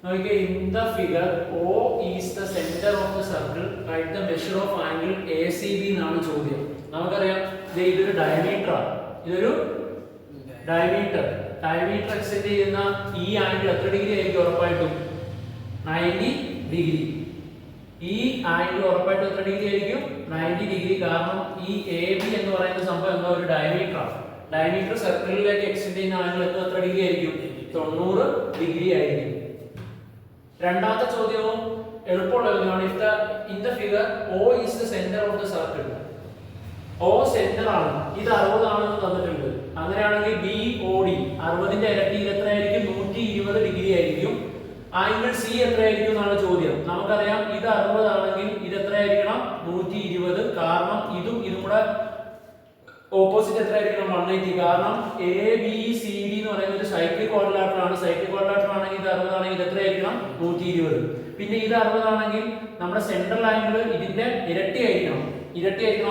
Okay, in the figure, O is the center of the circle. Write the measure of angle ACB എന്നാണ് ചോദ്യം. നമുക്കറിയാം ഇതൊരു diameter ആണ്. ഇതൊരു ഡയമീറ്റർ എക്സ്റ്റെൻഡ് ചെയ്യുന്ന ഈ ആംഗിൾ എത്ര ഡിഗ്രി ആയിരിക്കും? ഉറപ്പായിട്ടും 90 ഡിഗ്രി. ഈ ആംഗിൾ ഉറപ്പായിട്ടും എത്ര ഡിഗ്രി ആയിരിക്കും? 90 ഡിഗ്രി. കാരണം ഈ AB എന്ന് പറയുന്ന സംഭവം എന്താ? ഒരു ഡയമീറ്റർ ആണ്. ഡയമീറ്റർ സർക്കിളിലേക്ക് എക്സ്റ്റെൻഡ് ചെയ്യുന്ന ആംഗിൾ എത്ര ഡിഗ്രി ആയിരിക്കും? 90 ഡിഗ്രി ആയിരിക്കും. രണ്ടാമത്തെ ചോദ്യവും എളുപ്പമുള്ള ചോദ്യമാണ്. In the figure O is the center of the circle. O centre ആണ്. ഇത് 60 ആണെന്ന് തന്നിട്ടുണ്ട്. അങ്ങനെയാണെങ്കിൽ BOD 60ന്റെ ഇരട്ടി എത്രയായിരിക്കും? 120 ഡിഗ്രി ആയിരിക്കും. ആംഗിൾ C എത്രയായിരിക്കും എന്നാണ് ചോദ്യം. നമുക്കറിയാം ഇത് 60 ആണെങ്കിൽ ഇത് എത്രയായിരിക്കണം? 120. കാരണം ഇതും കൂടെ ഓപ്പോസിറ്റ് എത്രയായിരിക്കണം? 180. കാരണം ABCD എന്ന് പറയുന്നത് ഒരു സൈക്ലിക് ക്വാഡ്രിലാറ്ററൽ ആണ്. സൈക്ലിക് ക്വാഡ്രിലാറ്ററൽ ആണെങ്കിൽ ഇത് 60 ആണെങ്കിൽ ഇത് എത്രയായിരിക്കണം? 120. പിന്നെ ഇത് 60 ആണെങ്കിൽ നമ്മുടെ സെൻട്രൽ ആംഗിൾ ഇതിന്റെ ഇരട്ടി ആയിരിക്കണം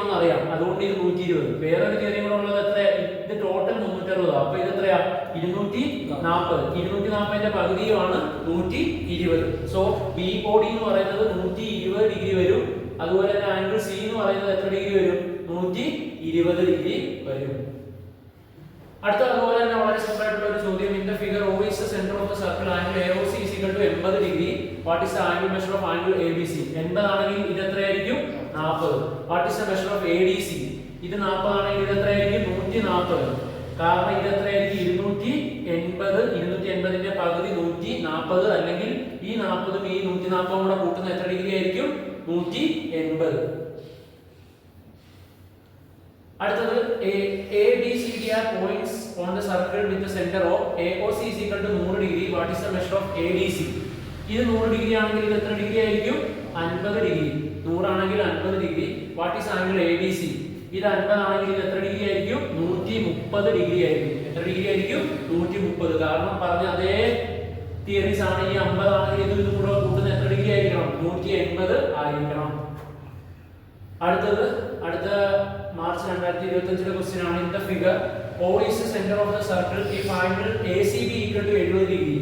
എന്ന് അറിയാം. അതുകൊണ്ട് ഇത് 120. വേറൊരു കാര്യം കൂടെ ഉള്ളത് എത്ര? ഇത് ടോട്ടൽ 360. അപ്പൊ ഇത് എത്രയാ? 240. 240ന്റെ പകുതിയുമാണ് 120. സോ BOD എന്ന് പറയുന്നത് 120 ഡിഗ്രി വരും. അതുപോലെ തന്നെ ആംഗിൾ C എന്ന് പറയുന്നത് എത്ര ഡിഗ്രി വരും? 120 ഡിഗ്രി വരും. അടുത്ത അതുപോലെ തന്നെ വളരെ സിമ്പിൾ ആയിട്ടുള്ള ഒരു ചോദ്യം. In the figure O is the center of the circle. Angle AOC is equal to 80 degree. What is the angle measure of angle ABC? 80 ആണെങ്കിൽ ഇത് എത്രയായിരിക്കും? 40. What is the measure of ADC? ഇത് 40 ആണെങ്കിൽ ഇത് എത്രയായിരിക്കും? 140. കാരണം ഇത് എത്രയായിരിക്കും? 280. 280ന്റെ പകുതി 140. അല്ലെങ്കിൽ ഈ 40ഉം ഈ 140ഉം കൂടെ കൂട്ടുന്ന എത്ര ഡിഗ്രി ആയിരിക്കും? 180. അടുത്തത് ABCD are points on the circle with the center of AOC is equal to 100 degree. What is the measure of ADC? ഇത് 100 ഡിഗ്രി ആണെങ്കിൽ ഇത് എത്ര ഡിഗ്രി ആയിരിക്കും? 50 ഡിഗ്രി. 100 ആണെങ്കിൽ 50 degree. What is angle ABC? ഇത് 50 ആണെങ്കിൽ ഇത് എത്ര ഡിഗ്രി ആയിരിക്കും? 130 ഡിഗ്രി ആയിരിക്കും. എത്ര ഡിഗ്രി ആയിരിക്കും? 130. കാരണം പറഞ്ഞ അതേ തിയറീസ് ആണ്. ഈ 50 ആണെങ്കിൽ ഇതും കൂടെ കൂട്ടുന്ന എത്ര ഡിഗ്രി ആയിരിക്കണം? 180 ആയിരിക്കണം. അടുത്ത മാർച്ച് 2025 ക്വസ്റ്റ്യൻ ആണ്. In the figure O is the center of the circle if angle ACB equal to 70 degree.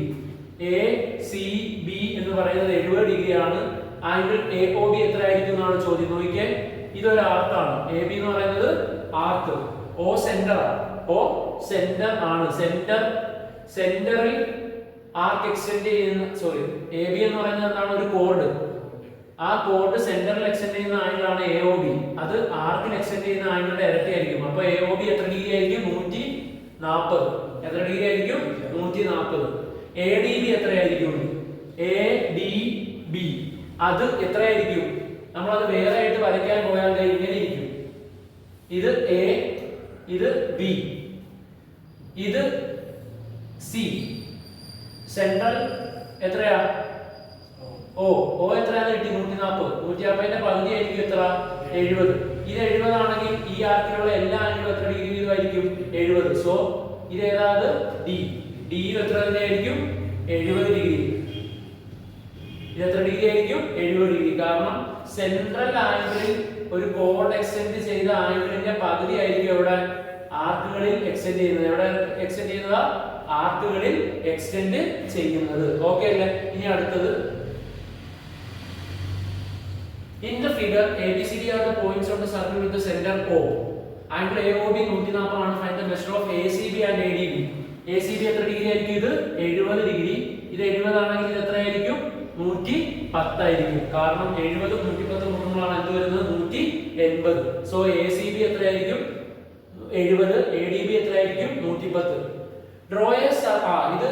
ACB എന്ന് പറയുന്നത് 70 ഡിഗ്രി ആണ്. ആംഗിൾ AOB എത്ര ആയിരിക്കും എന്നാണ് ചോദ്യം. നോക്കിക്കേ, ഇതൊരു ആർക്ക് ആണ്. AB എന്ന് പറയുന്നത് ആർക്ക്. O സെന്റർ ആണ്. സെന്ററിൽ ആർക്ക് എക്സ്റ്റെൻഡ് ചെയ്യുന്ന AB എന്ന് പറയുന്നത് എന്താണ്? ഒരു കോർഡ്. ആ കോർഡ് സെന്ററിൽ എക്സ്റ്റെൻഡ് ചെയ്യുന്ന ആംഗിൾ ആണ് AOB. അത് ആർക്കിൽ എക്സ്റ്റെൻഡ് ചെയ്യുന്ന ആംഗിളിന്റെ ഇരട്ടി ആയിരിക്കും. അപ്പോൾ AOB എത്ര ഡിഗ്രി ആയിരിക്കും? 140. എത്ര ഡിഗ്രി ആയിരിക്കും? 140. ADB എത്രയായിരിക്കും? ADB അത് എത്രയായിരിക്കും? നമ്മൾ അത് വേറെ ആയിട്ട് വരയ്ക്കാൻ പോയാൽ ഇങ്ങനെ ഇരിക്കും. ഇത് A, ഇത് B, ഇത് C. സെൻട്രൽ എത്രയാ? O എത്രയാണ് കിട്ടി? 140. 140ന്റെ പകുതി ആയിരിക്കും എത്ര? 70. ഇത് 70 ആണെങ്കിൽ ഈ ആർക്കിലുള്ള എല്ലാ ആംഗിളും എത്ര ഡിഗ്രി വീതമായിരിക്കും? 70. സോ ഇത് ഏതാണ്? D എത്ര തന്നെ ആയിരിക്കും? 70 ഡിഗ്രി. ഇത് എത്ര ഡിഗ്രി ആയിരിക്കും? 70 ഡിഗ്രി. കാരണം സെൻട്രൽ ആംഗിളിൽ ഒരു കോർഡ് എക്സ്റ്റെൻഡ് ചെയ്ത ആംഗിളിന്റെ പകുതി ആയിരിക്കും എവിടെ? ആർക്കുകളിൽ എക്സ്റ്റെൻഡ് ചെയ്യുന്നത്. എവിടെ എക്സ്റ്റെൻഡ് ചെയ്യുന്നത്? ആർക്കുകളിൽ എക്സ്റ്റെൻഡ് ചെയ്യുന്നത്. ഓക്കെ അല്ലേ? ഇനി അടുത്തത്. In the figure ABCD are the points on the circle with the center O. Angle AOB 140 ആണ്. Find the measure of ACB and ADB. ACB എത്ര ഡിഗ്രി ആയിരിക്കും? ഇത് 70 ഡിഗ്രി. ഇത് 70 ആണെങ്കിൽ ഇത് എത്ര ആയിരിക്കും? 110 ആയിരിക്കും. കാരണം 70 110 കൂട്ടുമ്പോഴാണ് എന്ത് വരുന്നത്? 180. സോ ACB എത്രയായിരിക്കും? 70. ADB എത്രയായിരിക്കും? 110. ഡ്രോയേഴ്സ് ഇത്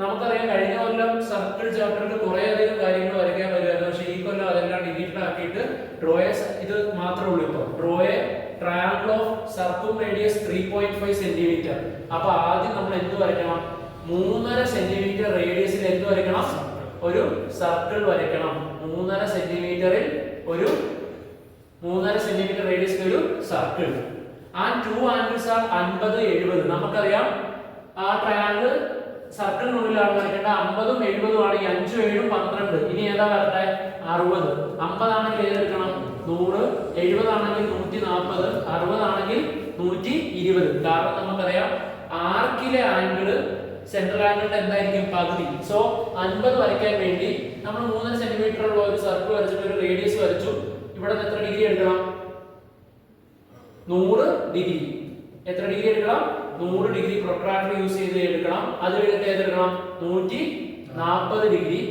നമുക്കറിയാം. കഴിഞ്ഞ കൊല്ലം സർക്കിൾ ചാപ്റ്ററിൽ കുറെ അധികം കാര്യങ്ങൾ വരയ്ക്കാൻ വരുമായിരുന്നു. പക്ഷേ ഈ കൊല്ലം അതെല്ലാം ഡിലീറ്റ് ആക്കിയിട്ട് ഡ്രോയേഴ്സ് ഇത് മാത്രമേ ഉള്ളൂ. ഇപ്പോൾ draw a triangle of circle radius 3.5 centimetre. അപ്പൊ ആദ്യം നമ്മൾ എന്ത് വരയ്ക്കണം? 3.5 സെന്റിമീറ്റർ റേഡിയസിൽ എന്ത് വരയ്ക്കണം? ഒരു സർക്കിൾ വരയ്ക്കണം. 3.5 സെന്റിമീറ്ററിൽ ഒരു 3.5 സെന്റിമീറ്റർ റേഡിയസിൽ ഒരു circle. And two angles are 50, 70. നമുക്കറിയാം ആ ട്രയാങ്കിൾ സർക്കിളിനുള്ളിലാണ് വരയ്ക്കേണ്ട. 50ഉം 70ഉം ആണെങ്കിൽ 5ഉം 7ഉം 12. ഇനി ഏതാ വരട്ടെ? 60. 50 ആണെങ്കിൽ ഏതെടുക്കണം? 100. 70 ആണെങ്കിൽ 140. 60 ആണെങ്കിൽ 120. കാരണം നമുക്കറിയാം ആർക്കിലെ ആംഗിൾ സെൻട്രൽ ആംഗിളിന്റെ എന്തായിരിക്കും പകുതി. സോ 50 വരയ്ക്കാൻ വേണ്ടി നമ്മൾ 3 സെന്റിമീറ്റർ ഉള്ള ഒരു സർക്കിൾ വരച്ചിട്ട് ഒരു റേഡിയസ് വരച്ചു. ഇവിടെ എത്ര ഡിഗ്രി എടുക്കണം? 100 ഡിഗ്രി. എത്ര ഡിഗ്രി എടുക്കണം? 100 ഡിഗ്രി പ്രൊട്രാക്ടർ യൂസ് ചെയ്ത് എടുക്കണം. അത് കഴിഞ്ഞിട്ട് ഏതെടുക്കണം? 140 ഡിഗ്രി.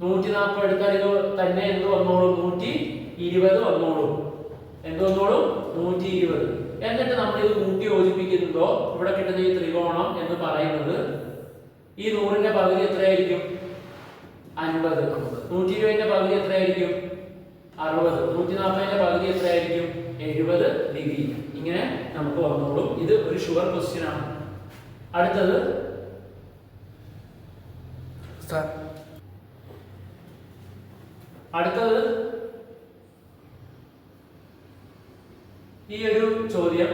140 എടുത്താൽ ഇത് തന്നെ എന്ത് വന്നോളും? 120 വന്നോളും. എന്ത് വന്നോളും? 120. എന്നിട്ട് നമ്മൾ ഇത് കൂട്ടി യോജിപ്പിക്കുന്നുണ്ടോ ഇവിടെ കിട്ടുന്ന ഈ ത്രികോണം എന്ന് പറയുന്നത് ഈ 100ന്റെ പകുതി എത്രയായിരിക്കും? 50. 120ന്റെ പകുതി എത്രയായിരിക്കും? 60. 140ന്റെ പകുതി എത്രയായിരിക്കും? 70 ഡിഗ്രി. ഇങ്ങനെ നമുക്ക് വന്നോളും. ഇത് ഒരു ഷുവർ ക്വസ്റ്റ്യൻ ആണ്. അടുത്തത് ഈ ഒരു ചോദ്യം,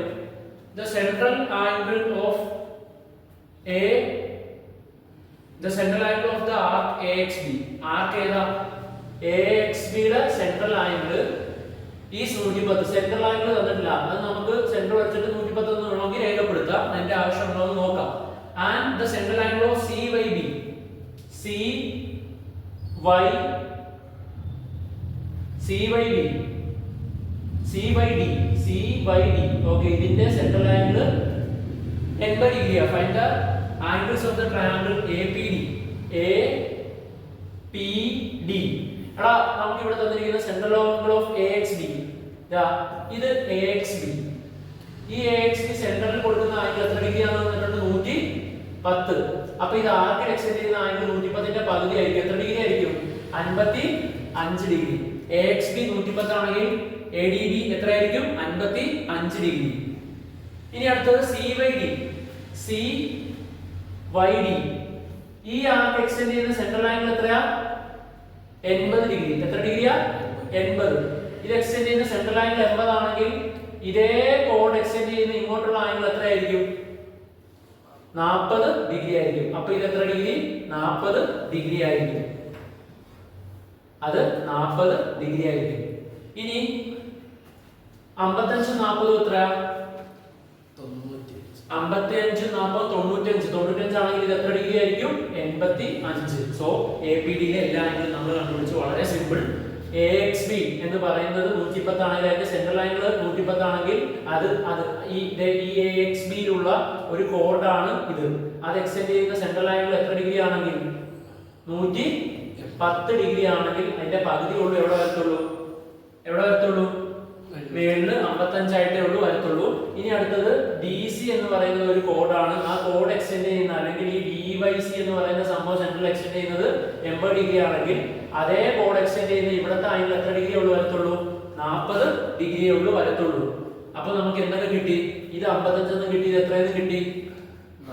the central angle of the arc AXB. ആർക്ക് ഏതാ? AXB യുടെ central angle is 110. Central angle തന്നിട്ടില്ല, അത് നമുക്ക് സെന്റർ വെച്ചിട്ട് 110 എന്ന് വേണമെങ്കിൽ രേഖപ്പെടുത്താം. അതിന്റെ ആവശ്യമുണ്ടോ എന്ന് നോക്കാം. And the central angle of CYB. CYD. Okay, ഇതിന്റെ സെൻട്രൽ ആംഗിൾ 80 ഡിഗ്രിയാണ്. Find the angles of the triangle APD. എടാ, നമുക്ക് ഇവിടെ തന്നിരിക്കുന്ന സെൻട്രൽ ആംഗിൾ ഓഫ് AXB. ഇത് AXB. ഈ AXB സെന്ററിൽ കൊടുക്കുന്ന ആംഗിൾ എത്ര ഡിഗ്രി ആണെന്ന് പറഞ്ഞിട്ടുണ്ട്? 110. അപ്പോൾ ഇത് ആർക്ക് എക്സ്റ്റെൻഡ് ചെയ്യുന്ന ആംഗിൾ 110ന്റെ പകുതി ആയിരിക്കും. എത്ര ഡിഗ്രി ആയിരിക്കും? 55 ഡിഗ്രി. AXB 110 ആണെങ്കിൽ ADB എത്രയായിരിക്കും? 55 ഡിഗ്രി. ഇനി അടുത്തത് CYD. ഈ ആർക്ക് എക്സ്റ്റെൻഡ് ചെയ്യുന്ന സെൻട്രൽ ആംഗിൾ എത്രയാ? 80 ഡിഗ്രി. എത്ര ഡിഗ്രിയാ? 80. ഇത് എക്സ്റ്റെൻഡ് ചെയ്യുന്ന സെൻട്രൽ ആംഗിൾ 80 ആണെങ്കിൽ ഇതേ കോഡ് എക്സ്റ്റെൻഡ് ചെയ്യുന്ന ഇങ്ങോട്ടുള്ള ആംഗിൾ എത്രയായിരിക്കും? 40 ഡിഗ്രി ആയിരിക്കും. അപ്പോൾ ഇത് എത്ര ഡിഗ്രി? 40 ഡിഗ്രി ആയിരിക്കും. അത് 40 ഡിഗ്രി ആയിരിക്കും. ഇനി 55 40 എത്രയാ? 55 40 95. 95 ആണെങ്കിൽ ഇത് എത്ര ഡിഗ്രി ആയിരിക്കും? 85. സോ APD യിലെ എല്ലാ ആംഗിളും നമ്മൾ കണ്ടുപിടിച്ചു. വളരെ സിമ്പിൾ. AXB എന്ന് പറയുന്നത് 110 ആണെങ്കിൽ അതിന്റെ സെൻട്രൽ ആംഗിൾ 110 ആണെങ്കിൽ അത് ഈ AXB യിലുള്ള ഒരു കോഡാണ് ഇത്. അത് എക്സ്റ്റെൻഡ് ചെയ്യുന്ന സെൻട്രൽ ആംഗിൾ എത്ര ഡിഗ്രി ആണെങ്കിൽ? 110 ഡിഗ്രി ആണെങ്കിൽ അതിന്റെ പകുതി ഉള്ളൂ എവിടെ വരത്തുള്ളൂ? മേളിൽ 55 ആയിട്ടേ ഉള്ളൂ വരത്തുള്ളൂ. ഇനി അടുത്തത് DC എന്ന് പറയുന്ന ഒരു കോഡാണ്. ആ കോഡ് എക്സ്റ്റെൻഡ് ചെയ്യുന്ന അല്ലെങ്കിൽ ഈ DYC എന്ന് പറയുന്ന സംഭവം സെൻട്രൽ എക്സ്റ്റെൻഡ് ചെയ്യുന്നത് 80 ഡിഗ്രി ആണെങ്കിൽ അതേ കോഡ് എക്സ്റ്റെൻഡ് ചെയ്യുന്ന ഇവിടുത്തെ ആംഗിൾ എത്ര ഡിഗ്രി ഉള്ളൂ വരത്തുള്ളൂ? 40 ഡിഗ്രി ഉള്ളൂ വരത്തുള്ളൂ. അപ്പൊ നമുക്ക് എന്തൊക്കെ കിട്ടി? ഇത് 55 എന്നും കിട്ടി. ഇത് എത്രയെന്ന് കിട്ടി?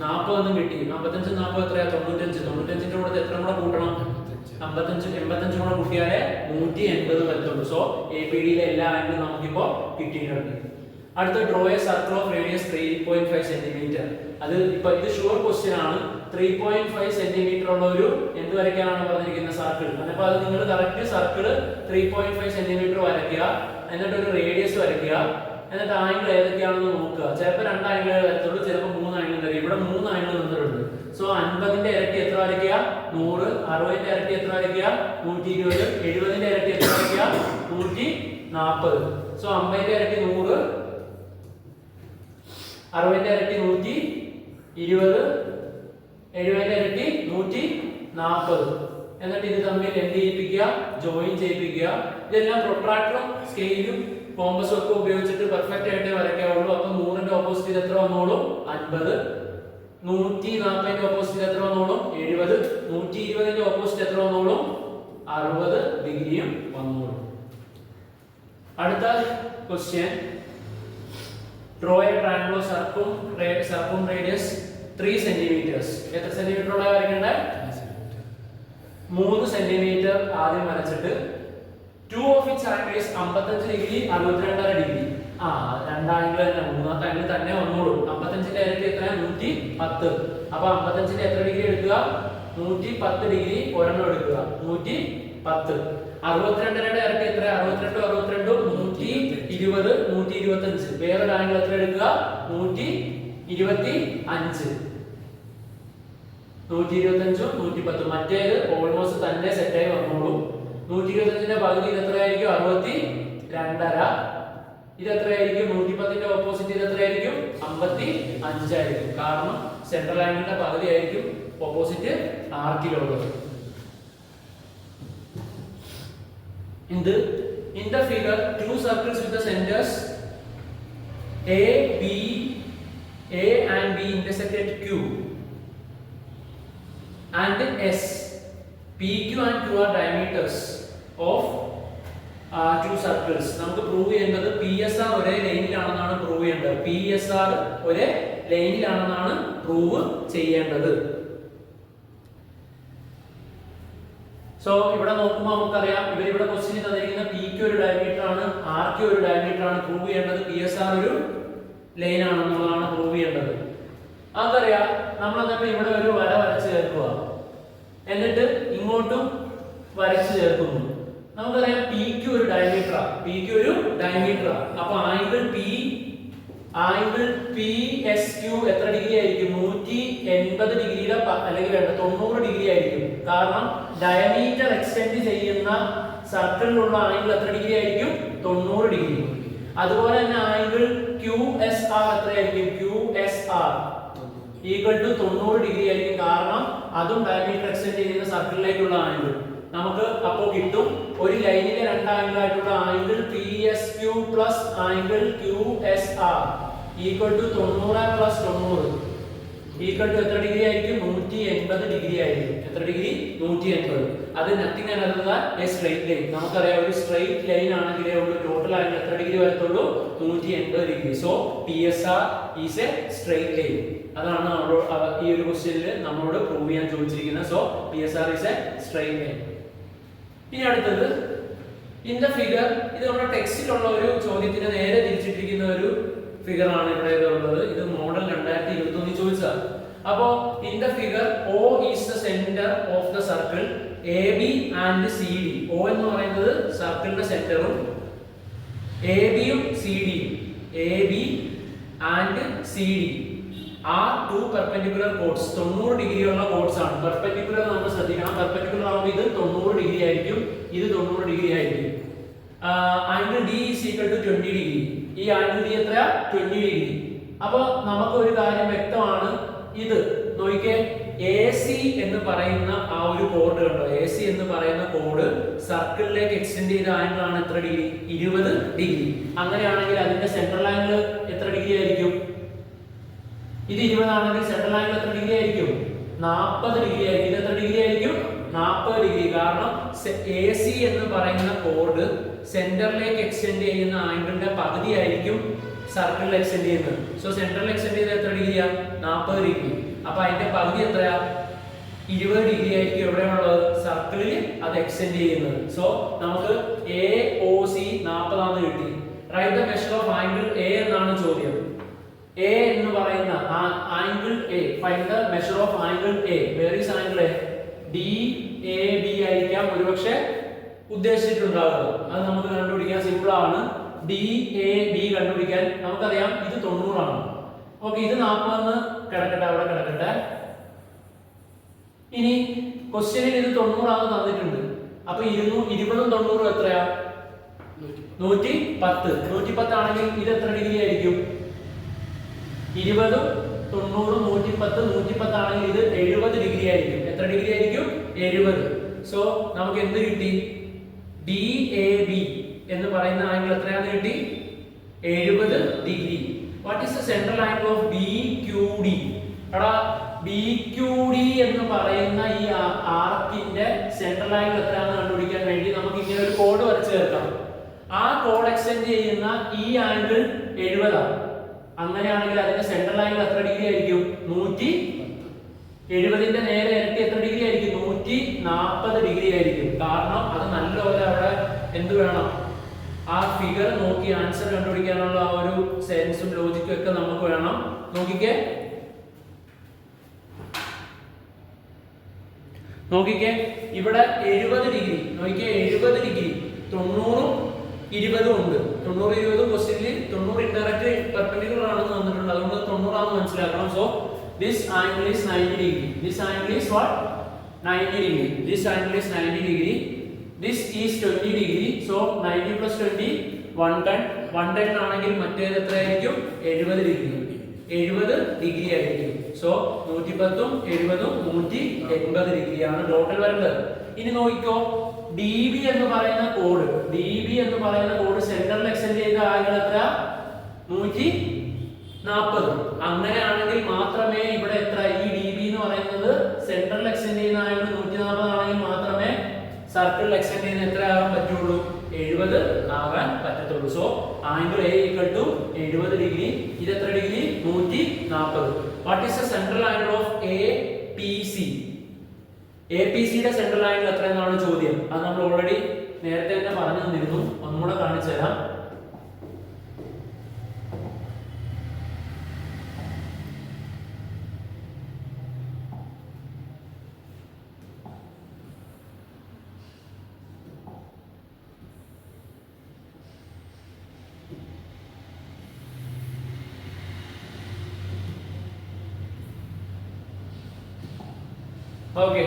40 എന്നും കിട്ടി. 55 40 എത്രയാ? 95. 95ന്റെ കൂടെ എത്ര കൂടെ കൂട്ടണം? 85 കൂടെ കൂട്ടിയാലേ 180 വരത്തുള്ളൂ. സോ APD യിലെ എല്ലാ ആംഗിളും നമുക്കിപ്പോ കിട്ടിയിട്ടുണ്ട്. അടുത്ത draw A circle of radius 3.5 centimetre. അത് ഇപ്പൊ ഇത് ഷുവർ ക്വസ്റ്റ്യൻ ആണ്. 3.5 സെന്റിമീറ്റർ ഉള്ള ഒരു എന്ത് വരയ്ക്കാനാണ് പറഞ്ഞിരിക്കുന്ന സർക്കിൾ. അപ്പോൾ അത് നിങ്ങൾ കറക്റ്റ് സർക്കിൾ 3.5 സെന്റിമീറ്റർ വരയ്ക്കുക. എന്നിട്ട് ഒരു റേഡിയസ് വരയ്ക്കുക. എന്നിട്ട് ആംഗിൾ ഏതൊക്കെയാണെന്ന് നോക്കുക. ചിലപ്പോൾ 2 ആംഗിൾ വരത്തുള്ളൂ, ചിലപ്പോൾ 3 ആംഗിൾ വരും. ഇവിടെ 3 ആംഗിൾ തന്നിട്ടുണ്ട്. സോ 50ന്റെ ഇരട്ടി എത്ര വരയ്ക്കുക? 100. 60ന്റെ ഇരട്ടി എത്ര വരയ്ക്കുക? 120. 70ന്റെ ഇരട്ടി എത്ര വരയ്ക്കുക? 140. സോ 50ന്റെ ഇരട്ടി 100, 60ന്റെ ഇരട്ടി 120, 70ന്റെ ഇരട്ടി 140. എന്നിട്ട് ഇത് തമ്മിൽ എന്ത് ചെയ്യിപ്പിക്കുക? ജോയിൻ ചെയ്യിപ്പിക്കുക. ഇതെല്ലാം പ്രൊട്രാക്ടറും സ്കെയിലും കോമ്പസും ഒക്കെ ഉപയോഗിച്ചിട്ട് പെർഫെക്റ്റ് ആയിട്ട് വരയ്ക്കാവുള്ളൂ. അപ്പൊ 100ന്റെ ഓപ്പോസിറ്റ് എത്ര വന്നോളും? 50. 140ന്റെ ഓപ്പോസിറ്റ് എത്ര വന്നോളും? 70. 120ന്റെ ഓപ്പോസിറ്റ് എത്ര വന്നോളും? 60 ഡിഗ്രിയും വന്നോളും. അടുത്ത question, draw a triangle of circum radius 3 centimetres. എത്ര സെന്റിമീറ്റർ ഉള്ള വരയ്ക്കണ്ടേ? 3 സെന്റിമീറ്റർ ആദ്യം വരച്ചിട്ട് 2 of its angles 55 degree 62.5 degree. രണ്ട് ആംഗിൾ തന്നെ, മൂന്നാമത്തെ ആംഗിൾ തന്നെ വന്നോളൂ. 55ന്റെ ഇരട്ടി എത്ര? 110. അപ്പൊ 55ന്റെ എത്ര ഡിഗ്രി എടുക്കുക? 110 ഡിഗ്രി ഒരെണ്ണം എടുക്കുക. 110. 62ന്റെ ഇരട്ടി എത്ര? 62 120 125. വേറൊരു ആംഗിൾ എത്ര എടുക്കുക? 125. 125 110. മറ്റേത് ഓൾമോസ്റ്റ് തന്നെ സെറ്റായി വന്നോളൂ. 125ന്റെ പകുതി ഇത് എത്രയായിരിക്കും? 62.5. ഇത് എത്രയായിരിക്കും? 110ന്റെ ഓപ്പോസിറ്റ് ഇത് എത്രയായിരിക്കും? 55 ആയിരിക്കും. കാരണം സെൻട്രൽ ആംഗിളിന്റെ പകുതി ആയിരിക്കും opposite ആർക്കിലുള്ളത്. In the figure, two circles with the centers A and B intersect at Q and S. PQ and Q are diameters of two circles. നമുക്ക് പ്രൂവ് ചെയ്യേണ്ടത് PSR ഒരേ ലൈനിലാണെന്നാണ് പ്രൂവ് ചെയ്യേണ്ടത്. PSR ഒരേ ലൈനിലാണെന്നാണ് പ്രൂവ് ചെയ്യേണ്ടത്. So ഇവിടെ നോക്കുമ്പോൾ നമുക്കറിയാം ഇവരിവിടെ ക്വസ്റ്റ്യൻ തന്നിരിക്കുന്ന PQ ഒരു ഡയമീറ്റർ ആണ്, RQ ഒരു ഡയമീറ്റർ ആണ്. പ്രൂവ് ചെയ്യേണ്ടത് PSR ഒരു ലൈൻ ആണെന്നുള്ളതാണ് പ്രൂവ് ചെയ്യേണ്ടത്. അതറിയാം. നമ്മൾ എന്നിട്ട് ഇവിടെ ഒരു വര വരച്ച് ചേർക്കുക, എന്നിട്ട് ഇങ്ങോട്ടും വരച്ച് ചേർക്കുന്നു. നമുക്കറിയാം PQ ഒരു ഡയമീറ്ററാണ്. PQ ഒരു ഡയമീറ്ററാണ്. അപ്പൊ ആംഗിൾ PSQ എത്ര ഡിഗ്രി ആയിരിക്കും? 180 ഡിഗ്രിയുടെ അല്ലെങ്കിൽ 90 ഡിഗ്രി ആയിരിക്കും. കാരണം ഡയമീറ്റർ എക്സ്റ്റെൻഡ് ചെയ്യുന്ന സർക്കിളിലുള്ള ആംഗിൾ എത്ര ഡിഗ്രി ആയിരിക്കും? 90 ഡിഗ്രി. അതുപോലെ തന്നെ ആംഗിൾ QSR എത്രയായിരിക്കും? QSR ഈക്വൽ ടു 90 ഡിഗ്രി ആയിരിക്കും. കാരണം അതും ഡയമീറ്റർ എക്സ്റ്റെൻഡ് ചെയ്യുന്ന സർക്കിളിലേക്കുള്ള ആംഗിൾ. നമുക്ക് അപ്പോൾ കിട്ടും ഒരു ലൈനിലെ രണ്ട് ആംഗിൾ ആയിട്ടുള്ള angle PSQ plus angle QSR equal to 90 plus 90 equal to എത്ര ഡിഗ്രി ആയിരിക്കും? 180 ഡിഗ്രി ആയിരിക്കും. എത്ര ഡിഗ്രി? 180. അത് nothing another a straight line. നമുക്കറിയാം ഒരു സ്ട്രെയിറ്റ് ലൈൻ ആണെങ്കിലേ ഉള്ളൂ ടോട്ടൽ ആംഗിൾ എത്ര ഡിഗ്രി വരത്തുള്ളൂ? 180 degree. So PSR is A straight line. അതാണ് ഈ ഒരു ക്വസ്റ്റ്യനിൽ നമ്മളോട് പ്രൂവ് ചെയ്യാൻ ചോദിച്ചിരിക്കുന്നത്. So PSR is A straight line. ഇനി അടുത്തത് ഇൻ ദ ഫിഗർ, ഇത് നമ്മുടെ ടെക്സ്റ്റിലുള്ള ഒരു ചോദ്യത്തിന് നേരെ തിരിച്ചിട്ടിരിക്കുന്ന ഒരു ഫിഗർ ആണ് ഇവിടെ ഉള്ളത്. ഇത് മോഡൽ 2021 ചോദിച്ചതാണ്. അപ്പോ in the figure O is the centre of the circle AB and CD. O എന്ന് പറയുന്നത് സർക്കിളിന്റെ സെന്ററും AB യും CD യും AB and CD are two perpendicular chords. 90 degree ഉള്ള chords ആണ്. പെർപെൻഡിക്കുലർ നമ്മൾ ശ്രദ്ധിക്കണം. പെർപെൻഡിക്കുലർ ആവുമ്പോൾ ഇത് 90 ഡിഗ്രി ആയിരിക്കും, ഇത് 90 ഡിഗ്രി ആയിരിക്കും. Angle D is equal to 20 degree. ഈ ആംഗിൾ D എത്രയാ? 20 ഡിഗ്രി. അപ്പോൾ നമുക്ക് ഒരു കാര്യം വ്യക്തമാണ്. ഇത് നോക്കിക്കേ, AC എന്ന് പറയുന്ന ആ ഒരു കോഡ് കണ്ടോ? AC എന്ന് പറയുന്ന കോഡ് സർക്കിളിലേക്ക് എക്സ്റ്റെൻഡ് ചെയ്ത ആംഗിൾ ആണ് എത്ര ഡിഗ്രി? 20 ഡിഗ്രി. അങ്ങനെയാണെങ്കിൽ അതിന്റെ സെൻട്രൽ ആംഗിൾ എത്ര ഡിഗ്രി ആയിരിക്കും? ഇത് 20 ആണെങ്കിൽ സെൻട്രൽ ആംഗിൾ എത്ര ഡിഗ്രി ആയിരിക്കും? 40 ഡിഗ്രി ആയിരിക്കും. ഇത് എത്ര ഡിഗ്രി ആയിരിക്കും? 40 ഡിഗ്രി. കാരണം AC എന്ന് പറയുന്ന കോഡ് സെന്ററിലേക്ക് എക്സ്റ്റെൻഡ് ചെയ്യുന്ന ആംഗിളിന്റെ പകുതി ആയിരിക്കും സർക്കിളിൽ എക്സ്റ്റെൻഡ് ചെയ്യുന്നത്. സോ സെന്ററിൽ എക്സ്റ്റെൻഡ് ചെയ്ത എത്ര ഡിഗ്രിയാ? 40 ഡിഗ്രി. അപ്പൊ അതിന്റെ പകുതി എത്രയാ? 20 ഡിഗ്രി ആയിരിക്കും എവിടെയുള്ളത്? സർക്കിളിൽ അത് എക്സ്റ്റെൻഡ് ചെയ്യുന്നത്. സോ നമുക്ക് AOC 40 ആണെന്ന് കിട്ടി. Write the measure of angle A എന്നാണ് ചോദ്യം. A എന്ന് പറയുന്ന angle A, find the measure of angle A. Where is angle A? DAB ആയിരിക്കാം ഒരുപക്ഷെ ഉദ്ദേശിച്ചിട്ടുണ്ടാവുക. അത് നമുക്ക് കണ്ടുപിടിക്കാൻ സിമ്പിൾ ആണ്. DAB കണ്ടുപിടിക്കാൻ നമുക്കറിയാം ഇത് 90 ആണ്. ഓക്കെ, ഇത് 40 എന്ന് കിടക്കട്ടെ, അവിടെ കിടക്കട്ടെ. ഇനി ക്വസ്റ്റ്യനിൽ ഇത് 90 ആണ് തന്നിട്ടുണ്ട്. അപ്പൊ 20 ഉം 90 എത്രയാ? 110. 110 ആണെങ്കിൽ ഇത് എത്ര ഡിഗ്രി ആയിരിക്കും? 20 90 110 110 ആണെങ്കിൽ ഇത് 70 ഡിഗ്രി ആയിരിക്കും. എത്ര ഡിഗ്രി ആയിരിക്കും? 70. സോ നമുക്ക് എന്ത് കിട്ടി? DAB എന്ന് പറയുന്ന ആംഗിൾ എത്രയാണെന്ന് കിട്ടി? 70 degree. What is the central angle of BQD? എടാ, BQD എന്ന് പറയുന്ന ഈ ആർക്കിന്റെ സെൻട്രൽ ആംഗിൾ എത്രയാണെന്ന് കണ്ടുപിടിക്കാൻ വേണ്ടി നമുക്ക് ഇങ്ങനെ ഒരു കോഡ് വരച്ച് ചേർക്കാം. ആ കോഡ് എക്സ്റ്റെൻഡ് ചെയ്യുന്ന ഈ ആംഗിൾ 70 ആണ്. അങ്ങനെയാണെങ്കിൽ അതിന്റെ സെൻട്രൽ ആംഗിൾ എത്ര ഡിഗ്രി ആയിരിക്കും? 170ന്റെ നേരെ ഇരട്ടി എത്ര ഡിഗ്രി ആയിരിക്കും? 140 ഡിഗ്രി ആയിരിക്കും. കാരണം അത് നല്ലപോലെ അവിടെ എന്ത് വേണം? ആ ഫിഗർ നോക്കി ആൻസർ കണ്ടുപിടിക്കാനുള്ള ആ ഒരു സെൻസും ലോജിക്കും ഒക്കെ നമുക്ക് വേണം. നോക്കിക്കേ ഇവിടെ 70 ഡിഗ്രി. നോക്കിക്കേ, 70 ഡിഗ്രി 90 20 ഉണ്ട്. 90 20 ക്വസ്റ്റ്യനിൽ 90 ഇൻഡയറക്റ്റ് പെർപെൻഡിക്കുലർ ആണെന്ന് തന്നിട്ടുണ്ട്. അതുകൊണ്ട് 90 ആണെന്ന് മനസ്സിലാക്കണം. So this angle is 90 degree. This angle is what? 90 degree. This angle is 90 degree. This is 20 degree. So 90 plus 20 110. 110 ആണെങ്കിൽ മറ്റേത് എത്രയായിരിക്കും? 70 ഡിഗ്രി. 70 ഡിഗ്രി ആയിരിക്കും. സോ 110ഉം 70ഉം 180 ഡിഗ്രിയാണ് ടോട്ടൽ വരുന്നത്. ഇനി നോക്കിക്കോ, DB എന്ന് പറയുന്ന കോഡ് സെന്ററിൽ എക്സ്റ്റെൻഡ് ചെയ്ത ആംഗിൾ എത്ര? 140. അങ്ങനെയാണെങ്കിൽ മാത്രമേ ഇവിടെ എത്ര ഈ DB എന്ന് പറയുന്നത് സെൻട്രൽ എക്സ്റ്റെൻഡ് ചെയ്യുന്ന ആംഗിൾ 140 ആണെങ്കിൽ മാത്രമേ സർക്കിളിൽ എക്സ്റ്റെൻഡ് ചെയ്യുന്ന എത്ര ആകാൻ പറ്റുള്ളൂ? 70 ആകാൻ പറ്റത്തുള്ളൂ. So angle A equal to 70 degree. ഇത് എത്ര degree? 140. What is the central angle of APC? APC യുടെ സെൻട്രൽ ആംഗിൾ എത്രയെന്നാണ് ചോദ്യം. അത് നമ്മൾ ഓൾറെഡി നേരത്തെ തന്നെ പറഞ്ഞു തന്നിരുന്നു. ഒന്നുകൂടെ കാണിച്ചു തരാം. ഓക്കെ,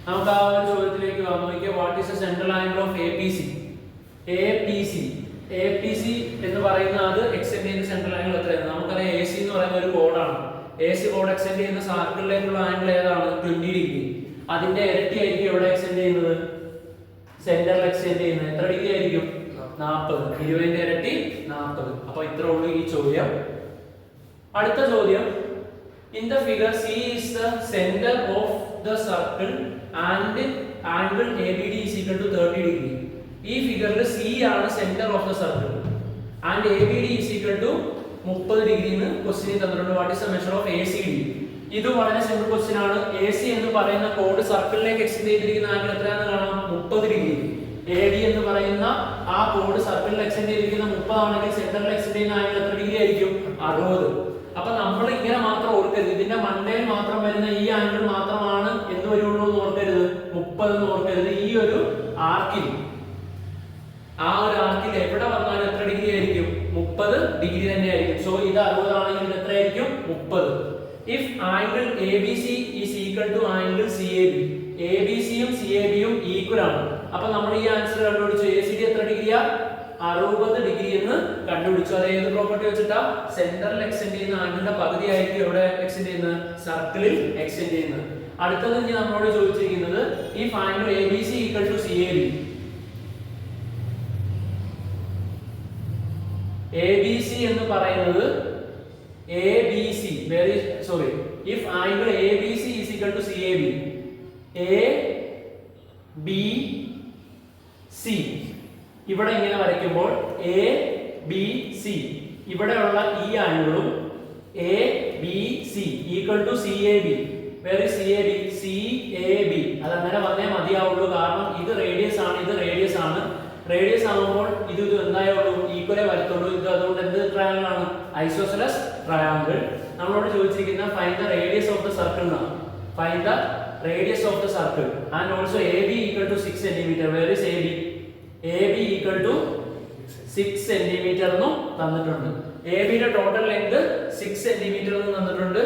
നമുക്ക് ആ ഒരു ചോദ്യത്തിലേക്ക് നോക്കിയാൽ what is the central angle of APC? APC എന്ന് പറയുന്ന അത് എക്സ്റ്റെൻഡ് ചെയ്യുന്ന സെൻട്രൽ ആംഗിൾ എത്രയാണ്? നമുക്കറിയാം AC എന്ന് പറയുന്ന ഒരു കോഡാണ്. AC കോഡ് എക്സ്റ്റെൻഡ് ചെയ്യുന്ന സർക്കിളിലേക്കുള്ള ആംഗിൾ ഏതാണ്? 20 ഡിഗ്രി. അതിന്റെ ഇരട്ടി ആയിരിക്കും എവിടെ എക്സ്റ്റെൻഡ് ചെയ്യുന്നത്? സെന്ററിൽ എക്സ്റ്റെൻഡ് ചെയ്യുന്നത് എത്ര ഡിഗ്രി ആയിരിക്കും? 40. 20ന്റെ ഇരട്ടി 40. അപ്പോൾ ഇത്രേ ഉള്ളൂ ഈ ചോദ്യം. അടുത്ത ചോദ്യം, in the figure C is the center of the circle and angle ABD is equal to 30 degree. ഈ ഫിഗറിൽ C ആണ് centre of the circle and ABD is equal to 30 degree എന്ന് ക്വസ്റ്റ്യൻ തന്നിട്ടുണ്ട്. What is the measure of ACD? ഇത് വളരെ simple question ആണ്. AC എന്ന് പറയുന്ന കോഡ് സർക്കിളിലേക്ക് എക്സ്റ്റെൻഡ് ചെയ്തിരിക്കുന്ന ആംഗിൾ എത്രയാണെന്ന് കാണാം? 30 ഡിഗ്രി. AD എന്ന് പറയുന്ന ആ കോഡ് സർക്കിളിൽ എക്സ്റ്റെൻഡ് ചെയ്തിരിക്കുന്ന 30 ആണെങ്കിൽ സെന്ററിൽ എക്സ്റ്റെൻഡ് ചെയ്യുന്ന ആംഗിൾ എത്ര ഡിഗ്രി ആയിരിക്കും? 60. അപ്പൊ നമ്മൾ ഇങ്ങനെ മാത്രം ഓർക്കരുത്, ഇതിന്റെ മണ്ടയിൽ മാത്രം വരുന്ന ഈ ആംഗിൾ മാത്രമാണ് എന്ത് വരുള്ളൂ എന്ന് ഓർക്കരുത്, 30 എന്ന് ഓർക്കരുത്. ഈ ഒരു ആർക്കിൽ എവിടെ വന്നാലും എത്ര ഡിഗ്രി ആയിരിക്കും? 30 ഡിഗ്രി തന്നെ ആയിരിക്കും. സോ ഇത് 60 ആണെങ്കിൽ ഇത് എത്രയായിരിക്കും? 30. If angle ABC is equal to angle CAB, ABCയും CABയും ഈക്വൽ ആണ്. അപ്പൊ നമ്മൾ ഈ ആൻസർ കണ്ടുപിടിച്ചു. ACD എത്ര ഡിഗ്രിയാ? 60 ഡിഗ്രി എന്ന് കണ്ടുപിടിച്ചു. അത് ഏത് പ്രോപ്പർട്ടി വെച്ചിട്ടാ? സെന്ററിൽ എക്സ്റ്റെൻഡ് ചെയ്യുന്ന ആംഗിളിന്റെ പകുതി ആയിരിക്കും എവിടെ എക്സ്റ്റെൻഡ് ചെയ്യുന്നത്? സർക്കിളിൽ എക്സ്റ്റെൻഡ് ചെയ്യുന്നത്. അടുത്തത് ഇനി നമ്മളോട് ചോദിച്ചിരിക്കുന്നത് if angle ABC equal to CAB, ABC എന്ന് പറയുന്നത് ABC very sorry if angle ABC is equal to CAB, ABC ഇവിടെ ഇങ്ങനെ വരയ്ക്കുമ്പോൾ ABC ഇവിടെയുള്ള ഈ ആംഗിളും ABC ഈക്വൽ ടു CAB. വേറെ CAB അതങ്ങനെ വന്നേ മതിയാവുള്ളൂ. കാരണം ഇത് റേഡിയസ് ആണ്, ഇത് റേഡിയസ് ആണ്. റേഡിയസ് ആകുമ്പോൾ ഇത് എന്തായുള്ളൂ? ഈക്വലേ വരത്തുള്ളൂ. ഇത് അതുകൊണ്ട് എന്ത് ട്രയാങ്കിൾ ആണ്? Isosceles triangle. നമ്മളോട് ചോദിച്ചിരിക്കുന്ന find the radius of the circle എന്നാണ്. Find the radius of the circle and also AB equal to 6 centimetre. Where is AB equal to 6 centimetre എന്നും തന്നിട്ടുണ്ട്. AB യുടെ ടോട്ടൽ ലെങ്ത് 6 സെന്റിമീറ്റർ എന്ന് തന്നിട്ടുണ്ട്.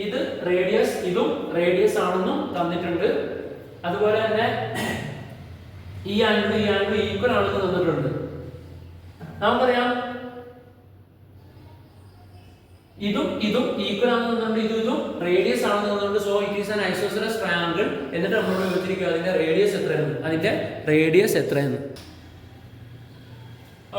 ഇത് റേഡിയസ്, ഇതും റേഡിയസ് ആണെന്നും തന്നിട്ടുണ്ട്. അതുപോലെ തന്നെ ഈ ആംഗിൾ ഈക്വൽ ആണെന്ന് തന്നിട്ടുണ്ട്. നമുക്കറിയാം ഇതും ഈക്വൽ ആണെന്ന് തന്നിട്ടുണ്ട്, ഇതും റേഡിയസ് ആണെന്ന് തന്നിട്ടുണ്ട്. So it is an isosceles triangle. എന്നിട്ട് നമ്മളോട് ചോദിച്ചിരിക്കുക അതിന്റെ റേഡിയസ് എത്രയാണ്.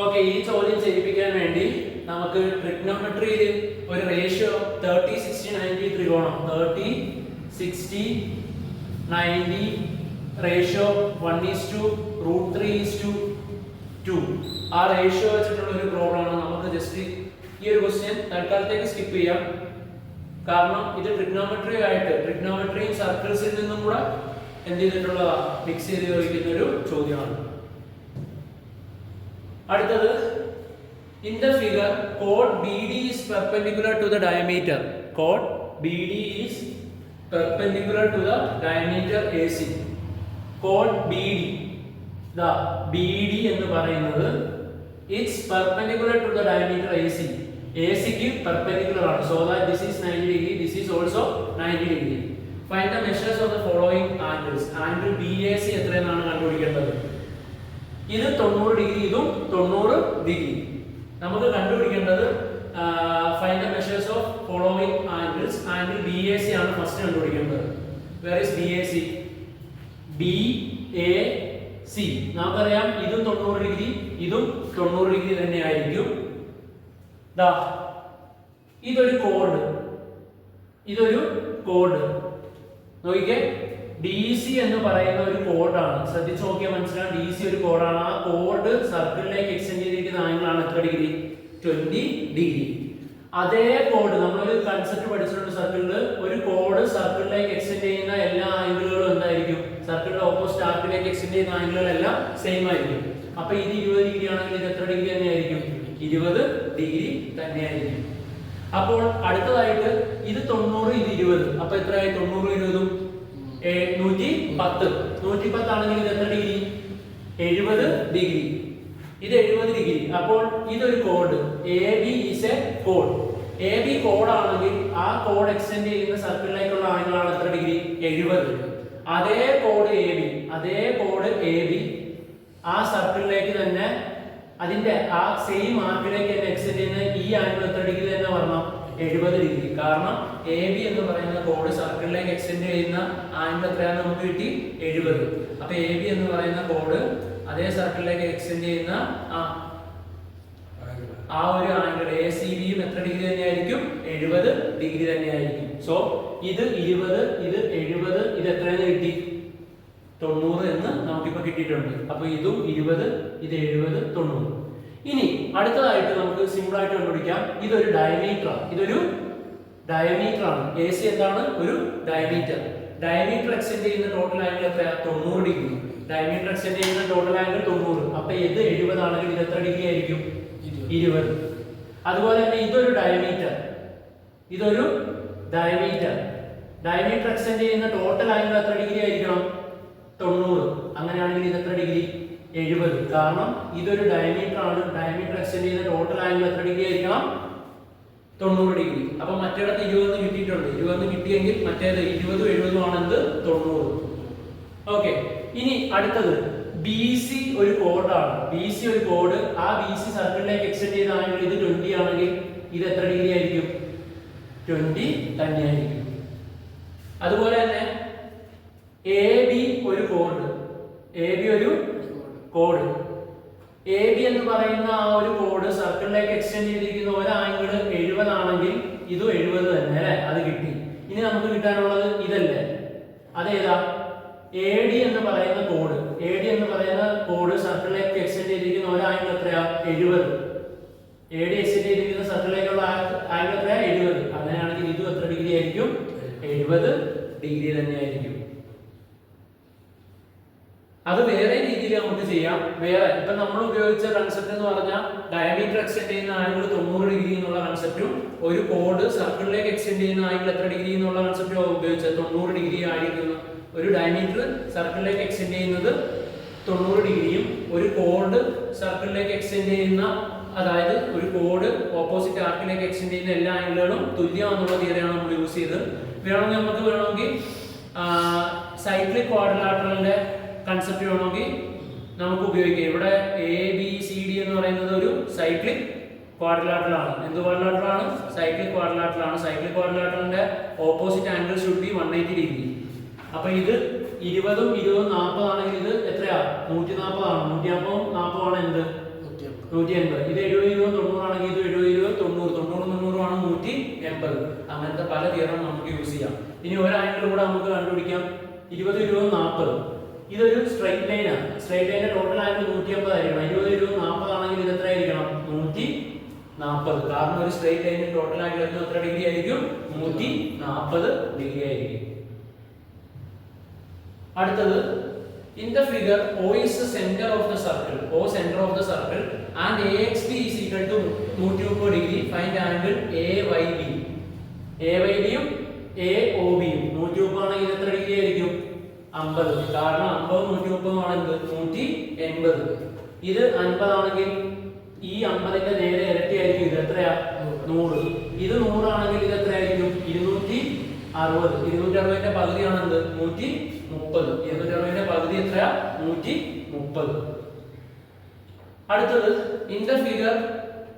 ഓക്കെ, ഈ ചോദ്യം ചെയ്യിപ്പിക്കാൻ വേണ്ടി നമുക്ക് ട്രിഗ്നോമെട്രിയിൽ ഒരു റേഷ്യോ 30-60-90 ത്രികോണം 30-60-90 റേഷ്യോ 1:√3:2 ആ റേഷ്യോ വെച്ചിട്ടുള്ള ഒരു പ്രോബ്ലം ആണ്. നമുക്ക് ജസ്റ്റ് ഈ ഒരു ക്വസ്റ്റ്യൻ തൽക്കാലത്തേക്ക് സ്കിപ്പ് ചെയ്യാം. കാരണം ഇത് ട്രിഗ്നോമെട്രിയും സർക്കിൾസിൽ നിന്നും കൂടെ എന്ത് ചെയ്തിട്ടുള്ളതാ? മിക്സ് ചെയ്ത് ചോദിക്കുന്ന ഒരു ചോദ്യമാണ്. അടുത്തത്, in the figure chord BD is perpendicular to the diameter. Chord BD is perpendicular to the diameter AC. Chord BD, the BD എന്ന് പറയുന്നത് it's perpendicular to the diameter AC. AC ക്ക് perpendicular ആണ്. So that this is 90 degree, this is also 90 degree. Find the measures of the following angles. Angle BAC എത്രയെന്നാണ് കണ്ടുപിടിക്കേണ്ടത്? ഇത് 90 degree, ഇതും 90 degree. നമുക്ക് കണ്ടുപിടിക്കേണ്ടത് find the measures of following angles. Angle BAC ആണ് first കണ്ടുപിടിക്കേണ്ടത്. Where is BAC? BAC നമുക്കറിയാം ഇതും 90 degree, ഇതും 90 ഡിഗ്രി തന്നെ ആയിരിക്കും. ദാ ഇതൊരു കോഡ് നോക്കിക്കേ. DC എന്ന് പറയുന്ന ഒരു കോഡാണ്. ശ്രദ്ധിച്ചു നോക്കിയാൽ മനസ്സിലാവും DC ഒരു കോഡാണ്. ആ കോഡ് സർക്കിളിലേക്ക് എക്സ്റ്റെൻഡ് ചെയ്തിരിക്കുന്ന ആംഗിളാണ് എത്ര ഡിഗ്രി? 20 ഡിഗ്രി. അതേ കോഡ് നമ്മളൊരു കൺസെപ്റ്റ് പഠിച്ചിട്ടുണ്ട് സർക്കിളിൽ. ഒരു കോഡ് സർക്കിളിലേക്ക് എക്സ്റ്റെൻഡ് ചെയ്യുന്ന എല്ലാ ആംഗിളുകളും എന്തായിരിക്കും? സർക്കിളിന്റെ ഓപ്പോസിറ്റ് ആർക്കിലേക്ക് എക്സ്റ്റെൻഡ് ചെയ്യുന്ന ആംഗിളുകളെല്ലാം സെയിം ആയിരിക്കും. അപ്പൊ ഇത് 20 ഡിഗ്രി ആണെങ്കിൽ ഇത് എത്ര ഡിഗ്രി തന്നെയായിരിക്കും? 20 ഡിഗ്രി തന്നെയായിരിക്കും. അപ്പോൾ അടുത്തതായിട്ട് ഇത് 90, ഇത് 20. അപ്പൊ എത്രയായി? 90 20 110. 110 ആണെങ്കിൽ ഇത് എത്ര ഡിഗ്രി? 70 ഡിഗ്രി. ഇത് 70 ഡിഗ്രി. അപ്പോൾ ഇതൊരു code. AB is a code. AB code ആണെങ്കിൽ ആ കോഡ് എക്സ്റ്റെൻഡ് ചെയ്യുന്ന സർക്കിളിലേക്കുള്ള ആംഗിളാണ് എത്ര ഡിഗ്രി? 70. അതേ കോഡ് AB ആ സർക്കിളിലേക്ക് തന്നെ അതിന്റെ ആ സെയിം ആർക്കിലേക്ക് തന്നെ എക്സ്റ്റെൻഡ് ചെയ്യുന്ന ഈ ആംഗിൾ എത്ര ഡിഗ്രി തന്നെ വരണം? 70 ഡിഗ്രി. കാരണം AB എന്ന് പറയുന്ന കോഡ് സർക്കിളിലേക്ക് എക്സ്റ്റെൻഡ് ചെയ്യുന്ന ആംഗിൾ എത്രയാണ് നമുക്ക് കിട്ടി? 70. അപ്പൊ AB എന്ന് പറയുന്ന കോഡ് അതേ സർക്കിളിലേക്ക് എക്സ്റ്റെൻഡ് ചെയ്യുന്ന ആ ഒരു ആംഗിൾ ACBയും എത്ര ഡിഗ്രി തന്നെയായിരിക്കും? 70 ഡിഗ്രി തന്നെയായിരിക്കും. സോ ഇത് 20, ഇത് 70, ഇത് എത്രയെന്ന് കിട്ടി? 90 എന്ന് നമുക്കിപ്പോ കിട്ടിയിട്ടുണ്ട്. അപ്പൊ ഇതും 20, ഇത് 70, 90. ഇനി അടുത്തതായിട്ട് നമുക്ക് സിമ്പിൾ ആയിട്ട് കണ്ടുപിടിക്കാം. ഇതൊരു ഡയമീറ്റർ ആണ്. AC എന്താണ്? ഒരു ഡയമീറ്റർ. ഡയമീറ്റർ എക്സ്റ്റെൻഡ് ചെയ്യുന്ന ടോട്ടൽ ആംഗിൾ എത്രയാ? 90 ഡിഗ്രി. ഡയമീറ്റർ എക്സ്റ്റെൻഡ് ചെയ്യുന്ന ടോട്ടൽ ആംഗിൾ 90. അപ്പൊ ഇത് 70 ആണെങ്കിൽ ഇത് എത്ര ഡിഗ്രി ആയിരിക്കും? 20. അതുപോലെ തന്നെ ഇതൊരു ഡയമീറ്റർ. ഡയമീറ്റർ എക്സ്റ്റെൻഡ് ചെയ്യുന്ന ടോട്ടൽ ആംഗിൾ എത്ര ഡിഗ്രി ആയിരിക്കണം? 90. അങ്ങനെയാണെങ്കിൽ ഇത് എത്ര ഡിഗ്രി? 70. കാരണം ഇതൊരു ഡയമീറ്റർ ആണ്. ഡയമീറ്റർ എക്സ്റ്റെൻഡ് ചെയ്യുന്ന ടോട്ടൽ ആംഗിൾ എത്ര ഡിഗ്രി ആയിരിക്കണം? 90 ഡിഗ്രി. അപ്പൊ മറ്റേടത്ത് 20 കിട്ടിയിട്ടുണ്ട്. 20 കിട്ടിയെങ്കിൽ മറ്റേത് 20 70 ആണ് എന്ത്? 90. ഓക്കെ. ഇനി അടുത്തത് BC ഒരു കോഡാണ്. BC ഒരു കോഡ്. ആ BC സർക്കിളിലേക്ക് എക്സ്റ്റെൻഡ് ചെയ്ത ആംഗിൾ ഇത് 20 ആണെങ്കിൽ ഇത് എത്ര ഡിഗ്രി ആയിരിക്കും? 20 തന്നെയായിരിക്കും. അതുപോലെ തന്നെ AB ഒരു കോഡ്. AB എന്ന് പറയുന്ന ആ ഒരു കോഡ് സർക്കിളിലേക്ക് എക്സ്റ്റെൻഡ് ചെയ്തിരിക്കുന്ന ഒരു ആംഗിൾ 70 ആണെങ്കിൽ ഇതും 70 തന്നെ അല്ലേ? അത് കിട്ടി. ഇനി നമുക്ക് കിട്ടാനുള്ളത് ഇതല്ലേ? അതേതാ? AD എന്ന് പറയുന്ന കോഡ് സർക്കിളിലേക്ക് എക്സ്റ്റെൻഡ് ചെയ്തിരിക്കുന്ന ഒരു ആംഗിൾ എത്രയാ? 70. AD എക്സ്റ്റെൻഡ് ചെയ്തിരിക്കുന്ന സർക്കിളിലേക്കുള്ള ആംഗിൾ എത്രയാ? 70. അങ്ങനെയാണെങ്കിൽ ഇതും എത്ര ഡിഗ്രി ആയിരിക്കും? 70 ഡിഗ്രി തന്നെയായിരിക്കും. അത് വേറെ രീതിയിൽ നമുക്ക് ചെയ്യാം. ഇപ്പൊ നമ്മൾ ഉപയോഗിച്ച കൺസെപ്റ്റ് എന്ന് പറഞ്ഞാൽ ഡയമീറ്റർ എക്സ്റ്റെൻഡ് ചെയ്യുന്ന ആംഗിൾ 90 ഡിഗ്രി എന്നുള്ള കൺസെപ്റ്റും ഒരു കോഡ് സർക്കിളിലേക്ക് എക്സ്റ്റെൻഡ് ചെയ്യുന്ന ആംഗിൾ എത്ര ഡിഗ്രി എന്നുള്ള കൺസെപ്റ്റും ഉപയോഗിച്ചത് 90 ഡിഗ്രി ആയിരിക്കുന്നു. ഒരു ഡയമീറ്റർ സർക്കിളിലേക്ക് എക്സ്റ്റെൻഡ് ചെയ്യുന്നത് 90 ഡിഗ്രിയും ഒരു കോഡ് സർക്കിളിലേക്ക് എക്സ്റ്റെൻഡ് ചെയ്യുന്ന, അതായത് ഒരു കോഡ് ഓപ്പോസിറ്റ് ആർക്കിലേക്ക് എക്സ്റ്റെൻഡ് ചെയ്യുന്ന എല്ലാ ആംഗിളുകളും തുല്യമാണെന്നുള്ള തിയറിയാണ് നമ്മൾ യൂസ് ചെയ്തത്. വേണമെങ്കിൽ സൈക്ലിക് ക്വാഡ്രിലാറ്ററലിന്റെ കൺസെപ്റ്റ് വേണമെങ്കിൽ നമുക്ക് ഉപയോഗിക്കാം. ഇവിടെ ABCD എന്ന് പറയുന്നത് ഒരു സൈക്ലിക് ക്വാഡ്രിലാറ്ററൽ ആണ്. എന്ത് ക്വാഡ്രിലാറ്ററൽ ആണ്? സൈക്ലിക് ക്വാഡ്രിലാറ്ററൽ ആണ്. സൈക്ലിക് ക്വാഡ്രിലാറ്ററലിന്റെ opposite angle should be 180 degree. അപ്പൊ ഇത് 20ഉം 20ഉം 40 ആണെങ്കിൽ ഇത് എത്രയാ? 140 ആണ്. 140ഉം 40ഉം ആണ് എന്ത്? 180. ഇത് 70 20 90 ആണെങ്കിൽ ഇത് 70 20 90 90 90 ആണ് 180. അങ്ങനത്തെ പല തിയറം നമുക്ക് യൂസ് ചെയ്യാം. ഇനി ഒരു ആംഗിൾ കൂടെ നമുക്ക് കണ്ടുപിടിക്കാം. 20 20 40. ഇതൊരു സ്ട്രെയിറ്റ് ലൈൻ ആണ്. സ്ട്രെയിറ്റ് ലൈനിന്റെ ടോട്ടൽ ആംഗിൾ 180 ആയിരിക്കണം. 20 20 40 ആണെങ്കിൽ ഇത് എത്ര ആയിരിക്കണം? 140. കാരണം ഒരു സ്ട്രെയിറ്റ് ലൈനിന്റെ ടോട്ടൽ ആംഗിൾ എത്ര ഡിഗ്രി ആയിരിക്കും? 140 ഡിഗ്രി ആയിരിക്കും. അടുത്തത് in the figure O is the center of the circle. O center of the circle and AXB is equal to 120 degree. Find angle AYB. AYB യും AOB യും 120 ആണെങ്കിൽ ഇത് എത്ര ഡിഗ്രി ആയിരിക്കും? 50. കാരണം 50 130 ആണ് എന്ത്? 180. ഇത് 50 ആണെങ്കിൽ ഈ 50ന്റെ നേരെ ഇരട്ടി ആയിരിക്കും. ഇത് എത്രയാ? 100. ഇത് 100 ആണെങ്കിൽ ഇത് എത്രയായിരിക്കും? 260. 260ന്റെ പകുതിയാണ് എന്ത്? 130. 260ന്റെ പകുതി എത്രയാ? 130. അടുത്തത് in the figure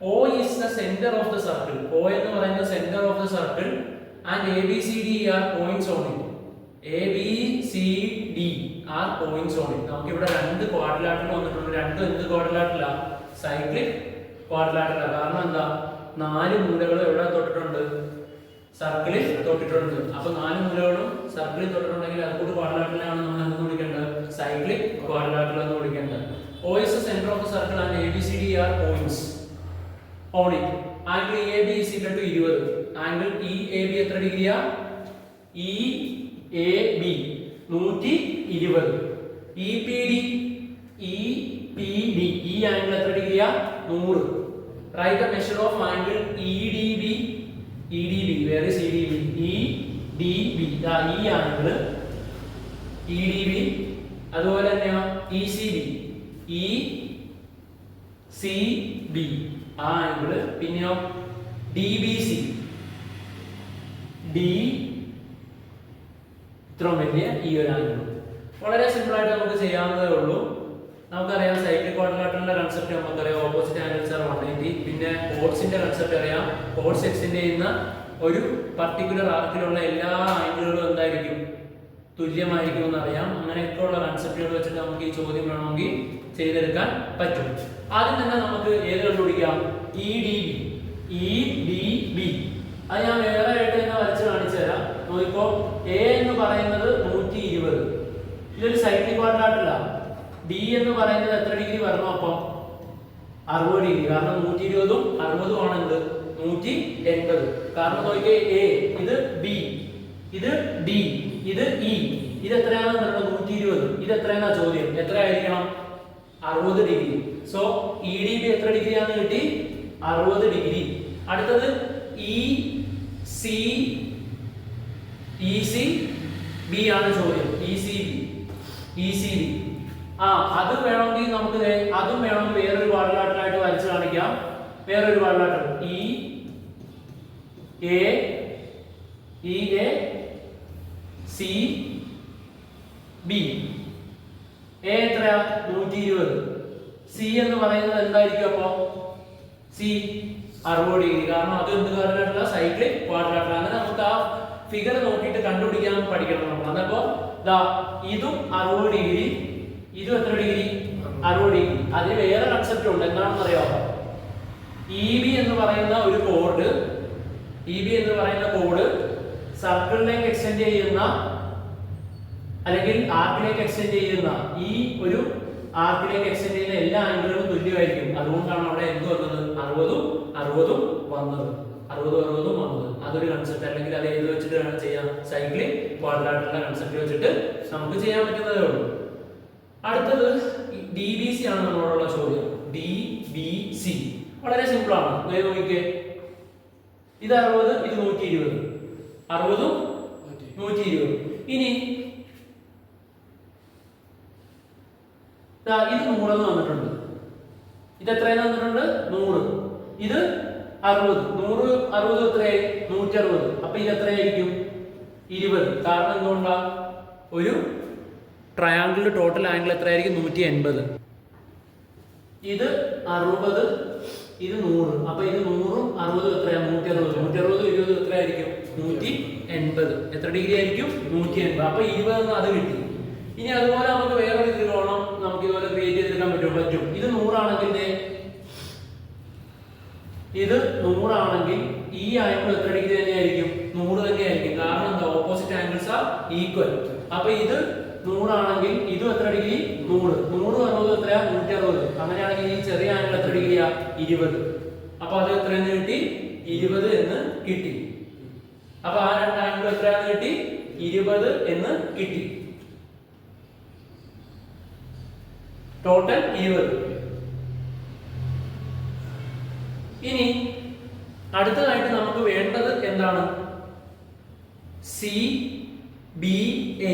O is the center of the circle. O എന്ന് പറയുന്നത് center of the circle and ABCD are points on it. ABCD are points on it. നമുക്ക് ഇവിടെ രണ്ട് ക്വാഡ്രിലാറ്ററൽ വന്നിട്ടുണ്ട്. രണ്ടും എന്ത് ക്വാഡ്രിലാറ്ററലാ? Cyclic quadrilateral. കാരണം എന്താ? നാല് മൂലകൾ എവിടെ തൊട്ടിട്ടുണ്ട്? സർക്കിളിൽ തൊട്ടിട്ടുണ്ട്. അപ്പൊ നാല് മൂലകളും സർക്കിളിൽ തൊട്ടിട്ടുണ്ടെങ്കിൽ അതുകൊണ്ട് ക്വാഡ്രിലാറ്ററലാണ് നമ്മൾ എന്ത് വിളിക്കേണ്ടത്? സൈക്ലിക് ക്വാഡ്രിലാറ്ററൽ എന്ന് വിളിക്കേണ്ടത്. O is the center of the circle and ABCD are points on it. Angle EAB is equal to 20. Angle EAB എത്ര ഡിഗ്രിയാ? EAB 120. EPD ഈ ആംഗിൾ എത്ര ഡിഗ്രിയാ? 100. Write the measure of angle EDB. Where is EDB? EDB ഈ angle EDB. അതുപോലെ തന്നെയോ ECB ആ angle. പിന്നെയോ DBC ഇത്രയും വലിയ ഈ ഒരു ആംഗിൾ. വളരെ സിമ്പിൾ ആയിട്ട് നമുക്ക് ചെയ്യാവുന്നതേ ഉള്ളൂ. നമുക്കറിയാം സൈക്ലിക് ക്വാഡ്രിലാറ്ററലിന്റെ കൺസെപ്റ്റ് നമുക്കറിയാം. Opposite angles are 180. പിന്നെ കോഡ്സിന്റെ കൺസെപ്റ്റ് അറിയാം. കോഡ്സ് എക്സ്റ്റെൻഡ് ചെയ്യുന്ന ഒരു പർട്ടിക്കുലർ ആർക്കിലുള്ള എല്ലാ ആംഗിളുകളും എന്തായിരിക്കും? തുല്യമായിരിക്കും എന്നറിയാം. അങ്ങനെയൊക്കെ ഉള്ള കൺസെപ്റ്റുകൾ വെച്ചിട്ട് നമുക്ക് ഈ ചോദ്യം വേണമെങ്കിൽ ചെയ്തെടുക്കാൻ പറ്റും. ആദ്യം തന്നെ നമുക്ക് ഏത് കണ്ടുപിടിക്കാം? EDB. അത് ഞാൻ വേറെ ആയിട്ട് തന്നെ വരച്ച് കാണിച്ചു തരാം. നോക്കിക്കോ, A എന്ന് പറയുന്നത് 120. ഇതൊരു സൈക്ലിക് ക്വാഡ്രിലാറ്ററലാണ്. D എന്ന് പറയുന്നത് എത്ര ഡിഗ്രി വരണം? അപ്പം 60 ഡിഗ്രി. കാരണം 120ഉം 60ഉം ആണ് എന്ത്? 180. കാരണം നോക്കിക്കേ, A ഇത് B ഇത് D ഇത് E. ഇത് എത്രയാണ്? 120. ഇത് എത്രയാണ് ചോദ്യം? എത്ര ആയിരിക്കണം? 60 ഡിഗ്രി. സോ EDB എത്ര ഡിഗ്രിയാന്ന് കിട്ടി? 60 ഡിഗ്രി. അടുത്തത് ECB ആണ് ചോദ്യം. ECB അത് വേണമെങ്കിൽ നമുക്ക് അതും വേണമെങ്കിൽ വേറൊരു ക്വാഡ്രിലാറ്ററലായിട്ട് വരച്ച് കാണിക്കാം. വേറൊരു ക്വാഡ്രിലാറ്ററൽ EACB. A എത്രയാ? 120. C എന്ന് പറയുന്നത് എന്തായിരിക്കും? അപ്പോ C 60 ഡിഗ്രി. കാരണം അത് എന്ത് ക്വാഡ്രിലാറ്ററൽ? Cyclic quadrilateral. അങ്ങനെ നമുക്ക് ആ ഫിഗർ നോക്കിയിട്ട് കണ്ടുപിടിക്കാൻ പഠിക്കണം നമ്മൾ. അതപ്പോ ഇതും 60 ഡിഗ്രി, ഇതും എത്ര ഡിഗ്രി? 60 ഡിഗ്രി. അതിന് വേറെ കൺസെപ്റ്റ് ഉണ്ട്. എന്താണെന്ന് അറിയാമോ? EB എന്ന് പറയുന്ന ഒരു കോഡ് സർക്കിളിലേക്ക് എക്സ്റ്റെൻഡ് ചെയ്യുന്ന അല്ലെങ്കിൽ ആർക്കിലേക്ക് എക്സ്റ്റെൻഡ് ചെയ്യുന്ന ഈ ഒരു ആർക്കിലേക്ക് എക്സ്റ്റെൻഡ് ചെയ്യുന്ന എല്ലാ ആംഗിളുകളും തുല്യമായിരിക്കും. അതുകൊണ്ടാണ് അവിടെ എന്ത് വന്നത്? 60ഉം വന്നത്. അതൊരു കൺസെപ്റ്റ്. അല്ലെങ്കിൽ അത് ഏത് വെച്ചിട്ട് ചെയ്യാം? സൈക്ലിക് ക്വാഡ്രിലാറ്ററലിന്റെ കൺസെപ്റ്റ് വെച്ചിട്ട് നമുക്ക് ചെയ്യാൻ പറ്റുന്നതേ ഉള്ളൂ. അടുത്തത് DBC ആണ് നമ്മളോടുള്ള ചോദ്യം. DBC വളരെ സിമ്പിൾ ആണ്. നോക്കിക്കേ, ഇത് 60, ഇത് 120. 60ഉം 120. ഇനി ഇത് 100 എന്ന് വന്നിട്ടുണ്ട്. ഇത് എത്രയെന്ന് വന്നിട്ടുണ്ട്? 100. ഇത് 60. 100 60 എത്രയായി? 160. അപ്പൊ ഇത് എത്രയായിരിക്കും? 20. കാരണം എന്തുകൊണ്ടാ? ഒരു ട്രയാങ്കിളിന്റെ ടോട്ടൽ ആംഗിൾ എത്രയായിരിക്കും? 180. ഇത് 60, ഇത് 100. അപ്പൊ ഇത് 100ഉം 60ഉം എത്രയാ? 160. 160 20 എത്രയായിരിക്കും? 180. എത്ര ഡിഗ്രി ആയിരിക്കും? 180. അപ്പൊ 20 അത് കിട്ടി. ഇനി അതുപോലെ നമുക്ക് വേറെ ഒരു ത്രികോണം നമുക്ക് ഇതുപോലെ ക്രിയേറ്റ് ചെയ്തെടുക്കാൻ പറ്റും. ഇത് 100 ആണെങ്കിൽ ഈ ആംഗിൾ എത്ര ഡിഗ്രി തന്നെയായിരിക്കും? 100 തന്നെയായിരിക്കും. കാരണം എന്താ? Opposite angles are equal. അപ്പൊ ഇത് 100 ആണെങ്കിൽ ഇതും എത്ര ഡിഗ്രി? 100. 100 60 എത്രയാ? 160. അങ്ങനെയാണെങ്കിൽ ഈ ചെറിയ ആംഗിൾ എത്ര ഡിഗ്രിയാ? 20. അപ്പൊ അത് എത്രയെന്ന് കിട്ടി? 20 എന്ന് കിട്ടി. അപ്പൊ ആ രണ്ട് ആംഗിൾ എത്രയാന്ന് കിട്ടി? 20 എന്ന് കിട്ടി. ടോട്ടൽ 20. ഇനി അടുത്തതായിട്ട് നമുക്ക് വേണ്ടത് എന്താണ്? CBA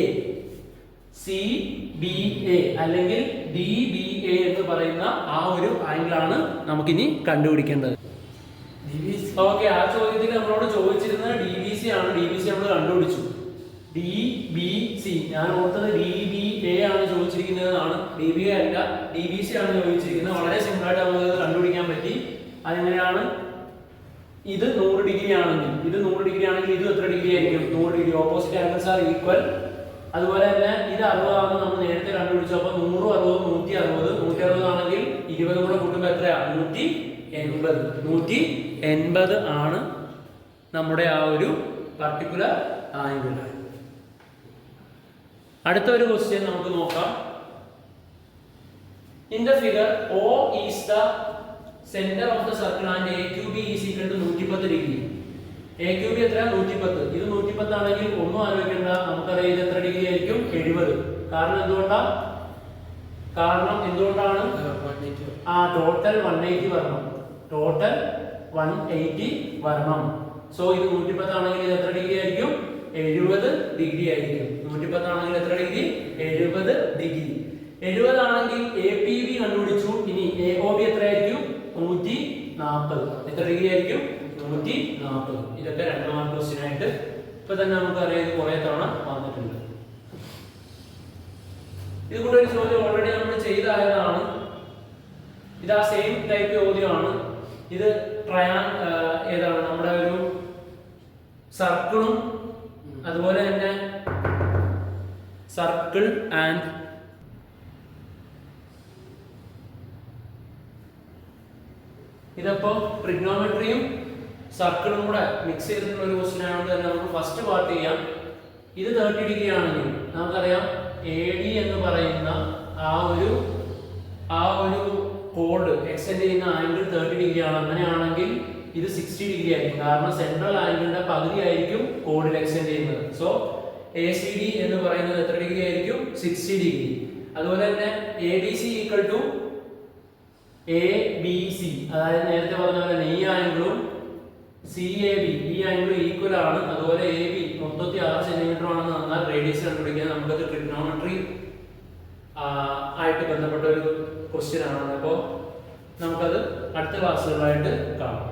അല്ലെങ്കിൽ DBA എന്ന് പറയുന്ന ആ ഒരു ആംഗിൾ ആണ് നമുക്കിനി കണ്ടുപിടിക്കേണ്ടത്. ഓക്കെ, ആ ചോദ്യത്തിൽ നമ്മളോട് ചോദിച്ചിരുന്നത് ഡി ബി സി ആണ്. ഡി ബി സി നമ്മൾ കണ്ടുപിടിച്ചു. ഡി ബി സി, ഞാൻ ഓർത്തത് ഡി ബി എ ആണ് ചോദിച്ചിരിക്കുന്നതാണ്. ഡി ബി എ അല്ല, ഡി ബി സി ആണ് ചോദിച്ചിരിക്കുന്നത്. വളരെ സിമ്പിൾ ആയിട്ട് നമുക്ക് കണ്ടുപിടിക്കാൻ പറ്റി. അതെങ്ങനെയാണ്? ഇത് 100 ഡിഗ്രി ആണെങ്കിൽ ഇത് 100 ഡിഗ്രി ആണെങ്കിൽ ഇത് എത്ര ഡിഗ്രി ആയിരിക്കും? 100 degree. Opposite angles are equal. അതുപോലെ തന്നെ ഇത് 60 ആണെന്ന് നമ്മൾ നേരത്തെ കണ്ടുപിടിച്ചു. അപ്പോൾ 100 60 160. 160 ആണെങ്കിൽ 20 കൂടെ കൂട്ടുമ്പോൾ എത്രയാ? 180. 180 ആണ് നമ്മുടെ ആ ഒരു പർട്ടിക്കുലർ ആംഗിൾ. അടുത്ത ഒരു ക്വസ്റ്റ്യൻ നമുക്ക് നോക്കാം. In the figure O is the center of the circle and AQB is equal to 110 degree. AQB എത്ര? 110. ഇത് 110 ആണെങ്കിൽ ഒന്നും ആലോചിക്കേണ്ട, നമുക്കറിയാം ഇത് എത്ര ഡിഗ്രി ആയിരിക്കും? 70. കാരണം എന്തുകൊണ്ടാണ്? ടോട്ടൽ 180 വരണം. ടോട്ടൽ 180 വരണം. സോ ഇത് 110 ആണെങ്കിൽ ഇത് എത്ര ഡിഗ്രി ആയിരിക്കും? 70 ഡിഗ്രി ആയിരിക്കും. 110 ആണെങ്കിൽ എത്ര ഡിഗ്രി? 70 ഡിഗ്രി. 70 ആണെങ്കിൽ APB കണ്ടുപിടിച്ചു. ഇനി AOB എത്രയായിരിക്കും? 140. എത്ര ഡിഗ്രി ആയിരിക്കും? 140. ഇതൊക്കെ 2 മാർക്ക് ക്വസ്റ്റ്യൻ ആയിട്ട് ഇപ്പൊ തന്നെ നമുക്ക് അറിയാം. ഇത് കുറെ തവണ വന്നിട്ടുണ്ട്. ഇത് കൂടെ ഒരു ചോദ്യം ഓൾറെഡി നമ്മൾ ചെയ്തായതാണ്. ഇത് ആ സെയിം ടൈപ്പ് ചോദ്യമാണ്. ഇത് ഏതാണ്? നമ്മുടെ ഒരു സർക്കിളും അതുപോലെ തന്നെ സർക്കിൾ ആൻഡ് ഇതിപ്പോ ട്രിഗ്നോമെട്രിയും സർക്കിളും കൂടെ മിക്സ് ചെയ്തിട്ടുള്ള ഒരു ക്വസ്റ്റ്യൻ ആയതുകൊണ്ട് തന്നെ നമുക്ക് ഫസ്റ്റ് പാർട്ട് ചെയ്യാം. ഇത് 30 ഡിഗ്രി ആണെങ്കിൽ നമുക്കറിയാം AD എന്ന് പറയുന്ന ആ ഒരു കോഡ് എക്സ്റ്റെൻഡ് ചെയ്യുന്ന ആംഗിൾ 30 ഡിഗ്രി ആണ്. അങ്ങനെയാണെങ്കിൽ ഇത് 60 ഡിഗ്രി ആയിരിക്കും. കാരണം സെൻട്രൽ ആംഗിളിന്റെ പകുതി ആയിരിക്കും കോഡിൽ എക്സ്റ്റെൻഡ് ചെയ്യുന്നത്. സോ ACD എന്ന് പറയുന്നത് എത്ര ഡിഗ്രി ആയിരിക്കും? 60 ഡിഗ്രി. അതുപോലെ തന്നെ ABC ഈക്വൽ ടു ABC, അതായത് നേരത്തെ പറഞ്ഞ പോലെ ഈ ആംഗിളും CAB ഈ ആംഗിളും ഈക്വൽ ആണ്. അതുപോലെ AB 36 സെന്റിമീറ്റർ ആണെന്ന് പറഞ്ഞാൽ റേഡിയസ് കണ്ടുപിടിക്കാൻ നമുക്കത് ട്രിഗ്നോമെട്രി ആയിട്ട് ബന്ധപ്പെട്ട ഒരു ക്വസ്റ്റ്യൻ ആണ്. അപ്പോൾ നമുക്കത് അടുത്ത ക്ലാസ്സുകളായിട്ട് കാണാം.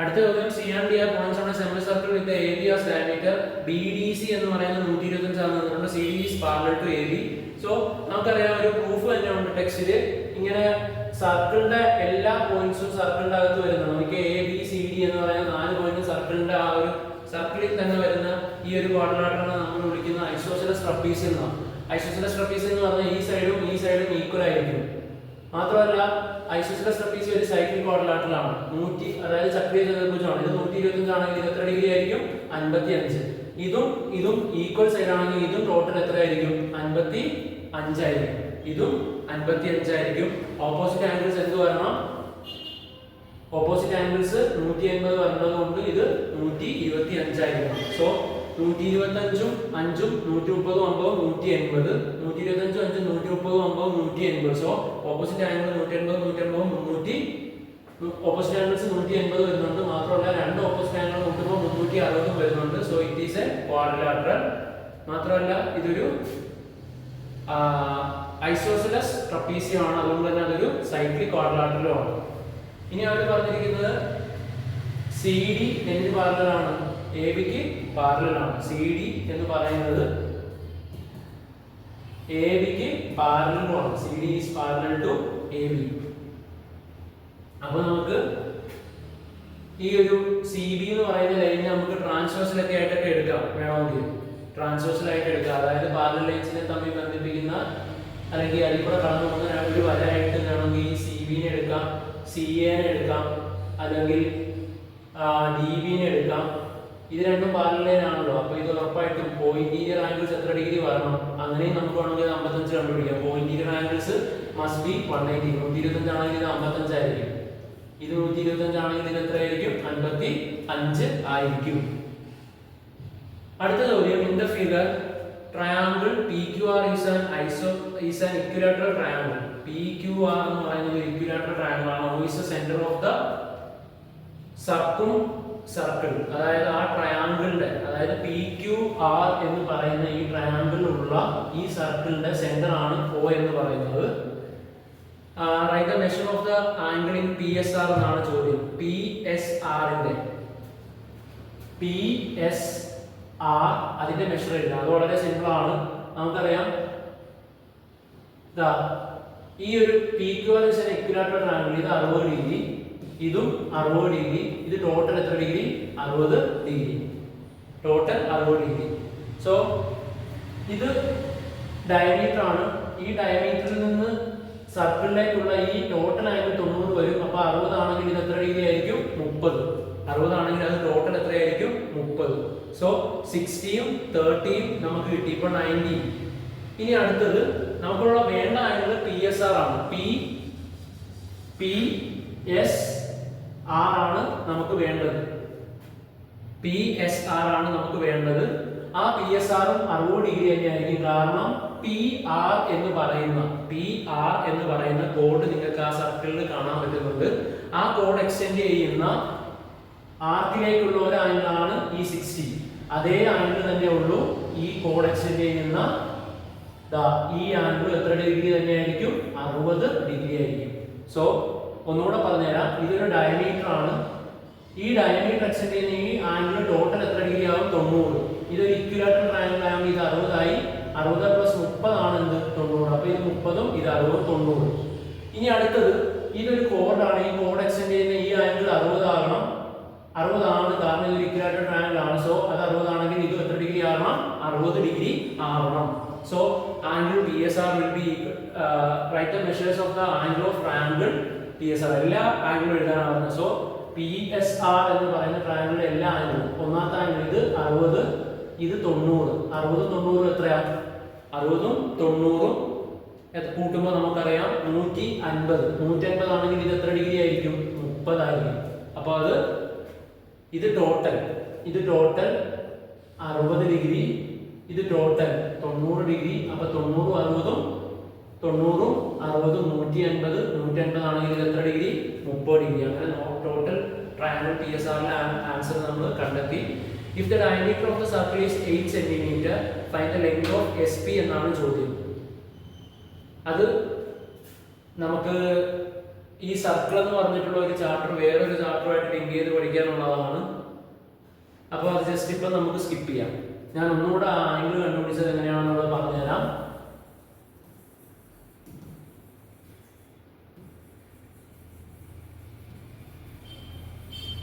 അടുത്ത ചോദ്യം, C and D are points on a semicircle with the AB as diameter. BDC എന്ന് പറയുന്നത് 125 ആണ്. അതുകൊണ്ട് CD is parallel to AB. So നമുക്കറിയാം ഒരു പ്രൂഫ് തന്നെ ഉണ്ട് ടെക്സ്റ്റില്. ഇങ്ങനെ സർക്കിളിന്റെ എല്ലാ പോയിന്റ്സും സർക്കിളിന്റെ അകത്ത് വരുന്നത് നമുക്ക് ABCD എന്ന് പറയുന്ന 4 പോയിന്റ് സർക്കിളിന്റെ ആ ഒരു സർക്കിളിൽ തന്നെ വരുന്ന ഈ ഒരു ക്വാഡ്രിലാറ്ററാണ് നമ്മൾ വിളിക്കുന്ന ഐസോസെലസ് ട്രപ്പീസിയം എന്നാണ്. ഐസോസെലസ് ട്രപ്പീസിയം എന്ന് പറഞ്ഞാൽ ഈ സൈഡും ഈക്വൽ ആയിരിക്കും. മാത്രമല്ല ഐസോസെലസ് ട്രപ്പീസിയം ഒരു സൈക്ലിക് ക്വാഡ്രിലാറ്ററലാണ്. അതായത് ചക്രീയ ചതുർഭുജമാണ്. ഇത് 125 ആണെങ്കിൽ ഇത് എത്ര ഡിഗ്രി ആയിരിക്കും? 55. ഇതും ഈക്വൽ സൈഡ് ആണെങ്കിൽ ഇതും ടോട്ടൽ എത്ര ആയിരിക്കും? 55 ആയിരിക്കും. ഇതും 55 ആയിരിക്കും. ഓപ്പോസിറ്റ് ആംഗിൾസ് എന്ത് വരണം? ഓപ്പോസിറ്റ് ആംഗിൾസ് 180 വരുന്നത് കൊണ്ട് ഇത് 125 ആയിരിക്കും. സോ 125ഉം 5ഉം 130 9 180. 125 5 130 9 180. So opposite angle 180 180 opposite angles 180 വരുന്നുണ്ട്. മാത്രമല്ല രണ്ട് ഓപ്പോസിറ്റ് ആംഗിൾ കൂട്ടുമ്പോൾ 360 വരുന്നുണ്ട്. So it is a quadrilateral. മാത്രമല്ല ഇതൊരു ഐസോസെലസ് ട്രപ്പീസിയം ആണ്. അതുകൊണ്ട് തന്നെ അതൊരു സൈക്ലിക് ക്വാഡ്രിലാറ്ററലും ആണ്. ഇനി അവർ പറഞ്ഞിരിക്കുന്നത് CD എന്തിന് പാരലലാണ്? ABക്ക് പാരലലാണ്. CD എന്ന് പറയുന്നത് ABക്ക് പാരലലുമാണ്. CD is parallel to AB. അപ്പോൾ നമുക്ക് ഈ ഒരു CB എന്ന് പറയുന്ന ലൈനിനെ നമുക്ക് ട്രാൻസ്വേഴ്സലൊക്കെ ആയിട്ടൊക്കെ എടുക്കാം. വേണമെങ്കിൽ ട്രാൻസ്വേഴ്സൽ ആയിട്ട് എടുക്കാം. അതായത് പാരലൽ ലൈൻസിനെ തമ്മിൽ ബന്ധിപ്പിക്കുന്ന അല്ലെങ്കിൽ അതിൽ കൂടെ കടന്നു പോകുന്ന ഒരു വരയായിട്ട് വേണമെങ്കിൽ ഈ CB നെ എടുക്കാം, CA നെ എടുക്കാം, അല്ലെങ്കിൽ DB നെ എടുക്കാം. ഇത് രണ്ടും പാരലൽ ലൈൻ ആണല്ലോ. അപ്പോൾ ഇത് ഉറപ്പായിട്ടും പോയിന്റീരിയർ ആംഗിൾസ് എത്ര ഡിഗ്രി വരണം? അങ്ങനെയും നമുക്ക് വേണമെങ്കിൽ 55 കണ്ടുപിടിക്കാം. പോയിന്റീരിയർ ആംഗിൾസ് മസ്റ്റ് ബി 180. 125 ആണെങ്കിൽ ഇത് 55 ആയിരിക്കും. ഇത് 125 ആണെങ്കിൽ ഇത് എത്ര ആയിരിക്കും? 55 ആയിരിക്കും. അടുത്ത ചോദ്യം, in the figure triangle PQR is an equilateral triangle. PQR എന്ന് പറയുന്നത് ഒരു equilateral triangle ആണ്. Who is the center of the circle? അതായത് ആ ട്രയാങ്കിളിന്റെ, അതായത് PQR എന്ന് പറയുന്ന ഈ ട്രയാങ്കിളിലുള്ള ഈ സർക്കിളിന്റെ സെന്റർ ആണ് O എന്ന് പറയുന്നത്. Write the measure of the angle in P S R എന്നാണ് ചോദ്യം. പി എസ് ആറിന്റെ അതിന്റെ മെഷർ എഴുതാം. അത് വളരെ സിമ്പിൾ ആണ്. നമുക്കറിയാം ഈ ഒരു P Q R is an equilateral triangle. ഇത് 60 ഡിഗ്രി, ഇതും 60 ഡിഗ്രി. ഇത് ടോട്ടൽ എത്ര degree? 60 degree. Total 60 degree. So ഇത് ഡയമീറ്റർ ആണ്. ഈ ഡയമീറ്ററിൽ നിന്ന് സർക്കിളിലേക്കുള്ള ഈ ടോട്ടൽ ആംഗിൾ 90 വരും. അപ്പോൾ 60 ആണെങ്കിൽ ഇത് എത്ര ഡിഗ്രി ആയിരിക്കും? 30. 60 ആണെങ്കിൽ അത് ടോട്ടൽ എത്രയായിരിക്കും? 30. സോ 60യും 30യും നമുക്ക് കിട്ടി. ഇപ്പോൾ 90. ഇനി അടുത്തത് നമുക്കുള്ള വേണ്ട ആംഗിൾ പി എസ് ആർ ആണ്. പി എസ് ആർ ആണ് നമുക്ക് വേണ്ടത്. പി എസ് ആർ ആണ് നമുക്ക് വേണ്ടത്. ആ പി എസ് ആറും 60 ഡിഗ്രി തന്നെയായിരിക്കും. കാരണം പി ആർ എന്ന് പറയുന്ന കോഡ് നിങ്ങൾക്ക് ആ സർക്കിളിൽ കാണാൻ പറ്റുന്നുണ്ട്. ആ കോഡ് എക്സ്റ്റെൻഡ് ചെയ്യുന്ന ആർക്കിലേക്കുള്ള ഒരു ആംഗിൾ ആണ് ഈ 60. അതേ ആംഗിൾ തന്നെ ഉള്ളൂ ഈ കോഡ് എക്സ്റ്റെൻഡ് ചെയ്യുന്ന ഈ ആംഗിൾ എത്ര ഡിഗ്രി തന്നെയായിരിക്കും? 60 ഡിഗ്രി ആയിരിക്കും. സോ ഒന്നുകൂടെ പറഞ്ഞുതരാം. ഇതൊരു ഡയമീറ്റർ ആണ്. ഈ ഡയമീറ്റർ എക്സ്റ്റെൻഡ് ചെയ്യുന്ന ഈ ആംഗിൾ ടോട്ടൽ എത്ര ഡിഗ്രി ആവും? 90. ഇതൊരു ഇക്വിലാറ്ററൽ ട്രയാങ്കിൾ ആകുമ്പോൾ ഇത് 60 ആയി. 60 പ്ലസ് 30 ആണ് എന്ത്? 90. അപ്പോൾ ഇത് 30ഉം ഇത് 60ഉം 90. ഇനി അടുത്തത് ഇതൊരു കോഡാണ്. ഈ കോഡ് എക്സ്റ്റെൻഡ് ചെയ്യുന്ന ഈ ആംഗിൾ 60 ആകണം. 60 ആണ്, കാരണം ഇതൊരു ഇക്വിലാറ്ററൽ ട്രയാങ്കിൾ ആണ്. സോ അത് 60 ആണെങ്കിൽ ഇത് എത്ര ഡിഗ്രി ആകണം? 60 ഡിഗ്രി ആവണം. So angle PSR will be write the measures of the angle of triangle PSR. എല്ലാ ആംഗിളും എഴുതാനാണ്. സോ PSR എന്ന് പറയുന്ന ട്രയാങ്കിളിലെ എല്ലാ ആംഗിളും, ഒന്നാമത്തെ ആംഗിൾ ഇത് 60, ഇത് 90. 60ഉം 90ഉം എത്രയാ? 60ഉം 90ഉം കൂട്ടുമ്പോൾ നമുക്കറിയാം 150. 150 ആണെങ്കിൽ ഇത് എത്ര ഡിഗ്രി ആയിരിക്കും? 30 ആയിരിക്കും. അപ്പോൾ അത് ഇത് ടോട്ടൽ 60 ഡിഗ്രി, ഇത് ടോട്ടൽ 90 ഡിഗ്രി. അപ്പൊ 90ഉം 60ഉം 150. 150 ആണെങ്കിൽ ഇത് എത്ര ഡിഗ്രി? 30 ഡിഗ്രി. അങ്ങനെ ടോട്ടൽ ട്രയാങ്കിൾ പി എസ് ആറിന്റെ ആൻസർ നമ്മൾ കണ്ടെത്തി. If the diameter of the circle is 8 centimetre find the length of S P എന്നാണ് ചോദ്യം. അത് നമുക്ക് ഈ സർക്കിൾ എന്ന് പറഞ്ഞിട്ടുള്ള ഒരു ചാപ്റ്റർ വേറൊരു ചാപ്റ്ററുമായിട്ട് ലിങ്ക് ചെയ്ത് പഠിക്കാനുള്ളതാണ്. അപ്പോൾ അത് ജസ്റ്റ് ഇപ്പം നമുക്ക് സ്കിപ്പ് ചെയ്യാം. ഞാൻ ഒന്നുകൂടെ ആ ആംഗിൾ കണ്ടുപിടിച്ചത് എങ്ങനെയാണെന്നുള്ളത് പറഞ്ഞുതരാം.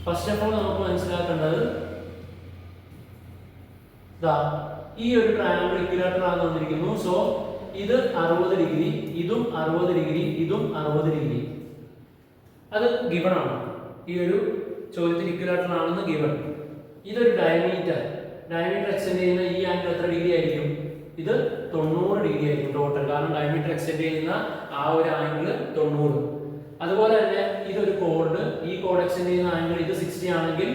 ഫസ്റ്റ് ഓഫ് ഓൾ നമുക്ക് മനസ്സിലാക്കേണ്ടത് ഈ ഒരു ട്രയാങ്കിൾ ഇക്വിലാറ്റർ ആണ് വന്നിരിക്കുന്നു. സോ ഇത് 60 ഡിഗ്രി, ഇതും 60 ഡിഗ്രി, ഇതും 60 ഡിഗ്രി. അത് ഗിവൺ ആണ്. ഈ ഒരു ചോദ്യത്തിൽ ഇക്വിലാറ്റർ ആണെന്ന് ഗിവൺ. ഇതൊരു ഡയമീറ്റർ എക്സ്റ്റെൻഡ് ചെയ്യുന്ന ഈ ആംഗിൾ എത്ര ഡിഗ്രി ആയിരിക്കും? ഇത് 90 ഡിഗ്രി ആയിരിക്കും ടോട്ടൽ. കാരണം ഡയമീറ്റർ എക്സ്റ്റെൻഡ് ചെയ്യുന്ന ആ ഒരു ആംഗിൾ 90. അതുപോലെ തന്നെ ഇതൊരു കോഡ്. ഈ കോഡ് എക്സ്റ്റെൻഡ് ചെയ്യുന്ന ആംഗിൾ ഇത് 60 ആണെങ്കിൽ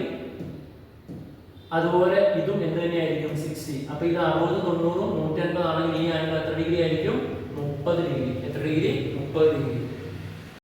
അതുപോലെ ഇതും എന്ത് തന്നെയായിരിക്കും? 60. അപ്പൊ ഇത് 60, 90, 150 ആണെങ്കിൽ ഈ ആംഗിൾ എത്ര ഡിഗ്രി ആയിരിക്കും? 30 ഡിഗ്രി. എത്ര ഡിഗ്രി? 30 ഡിഗ്രി.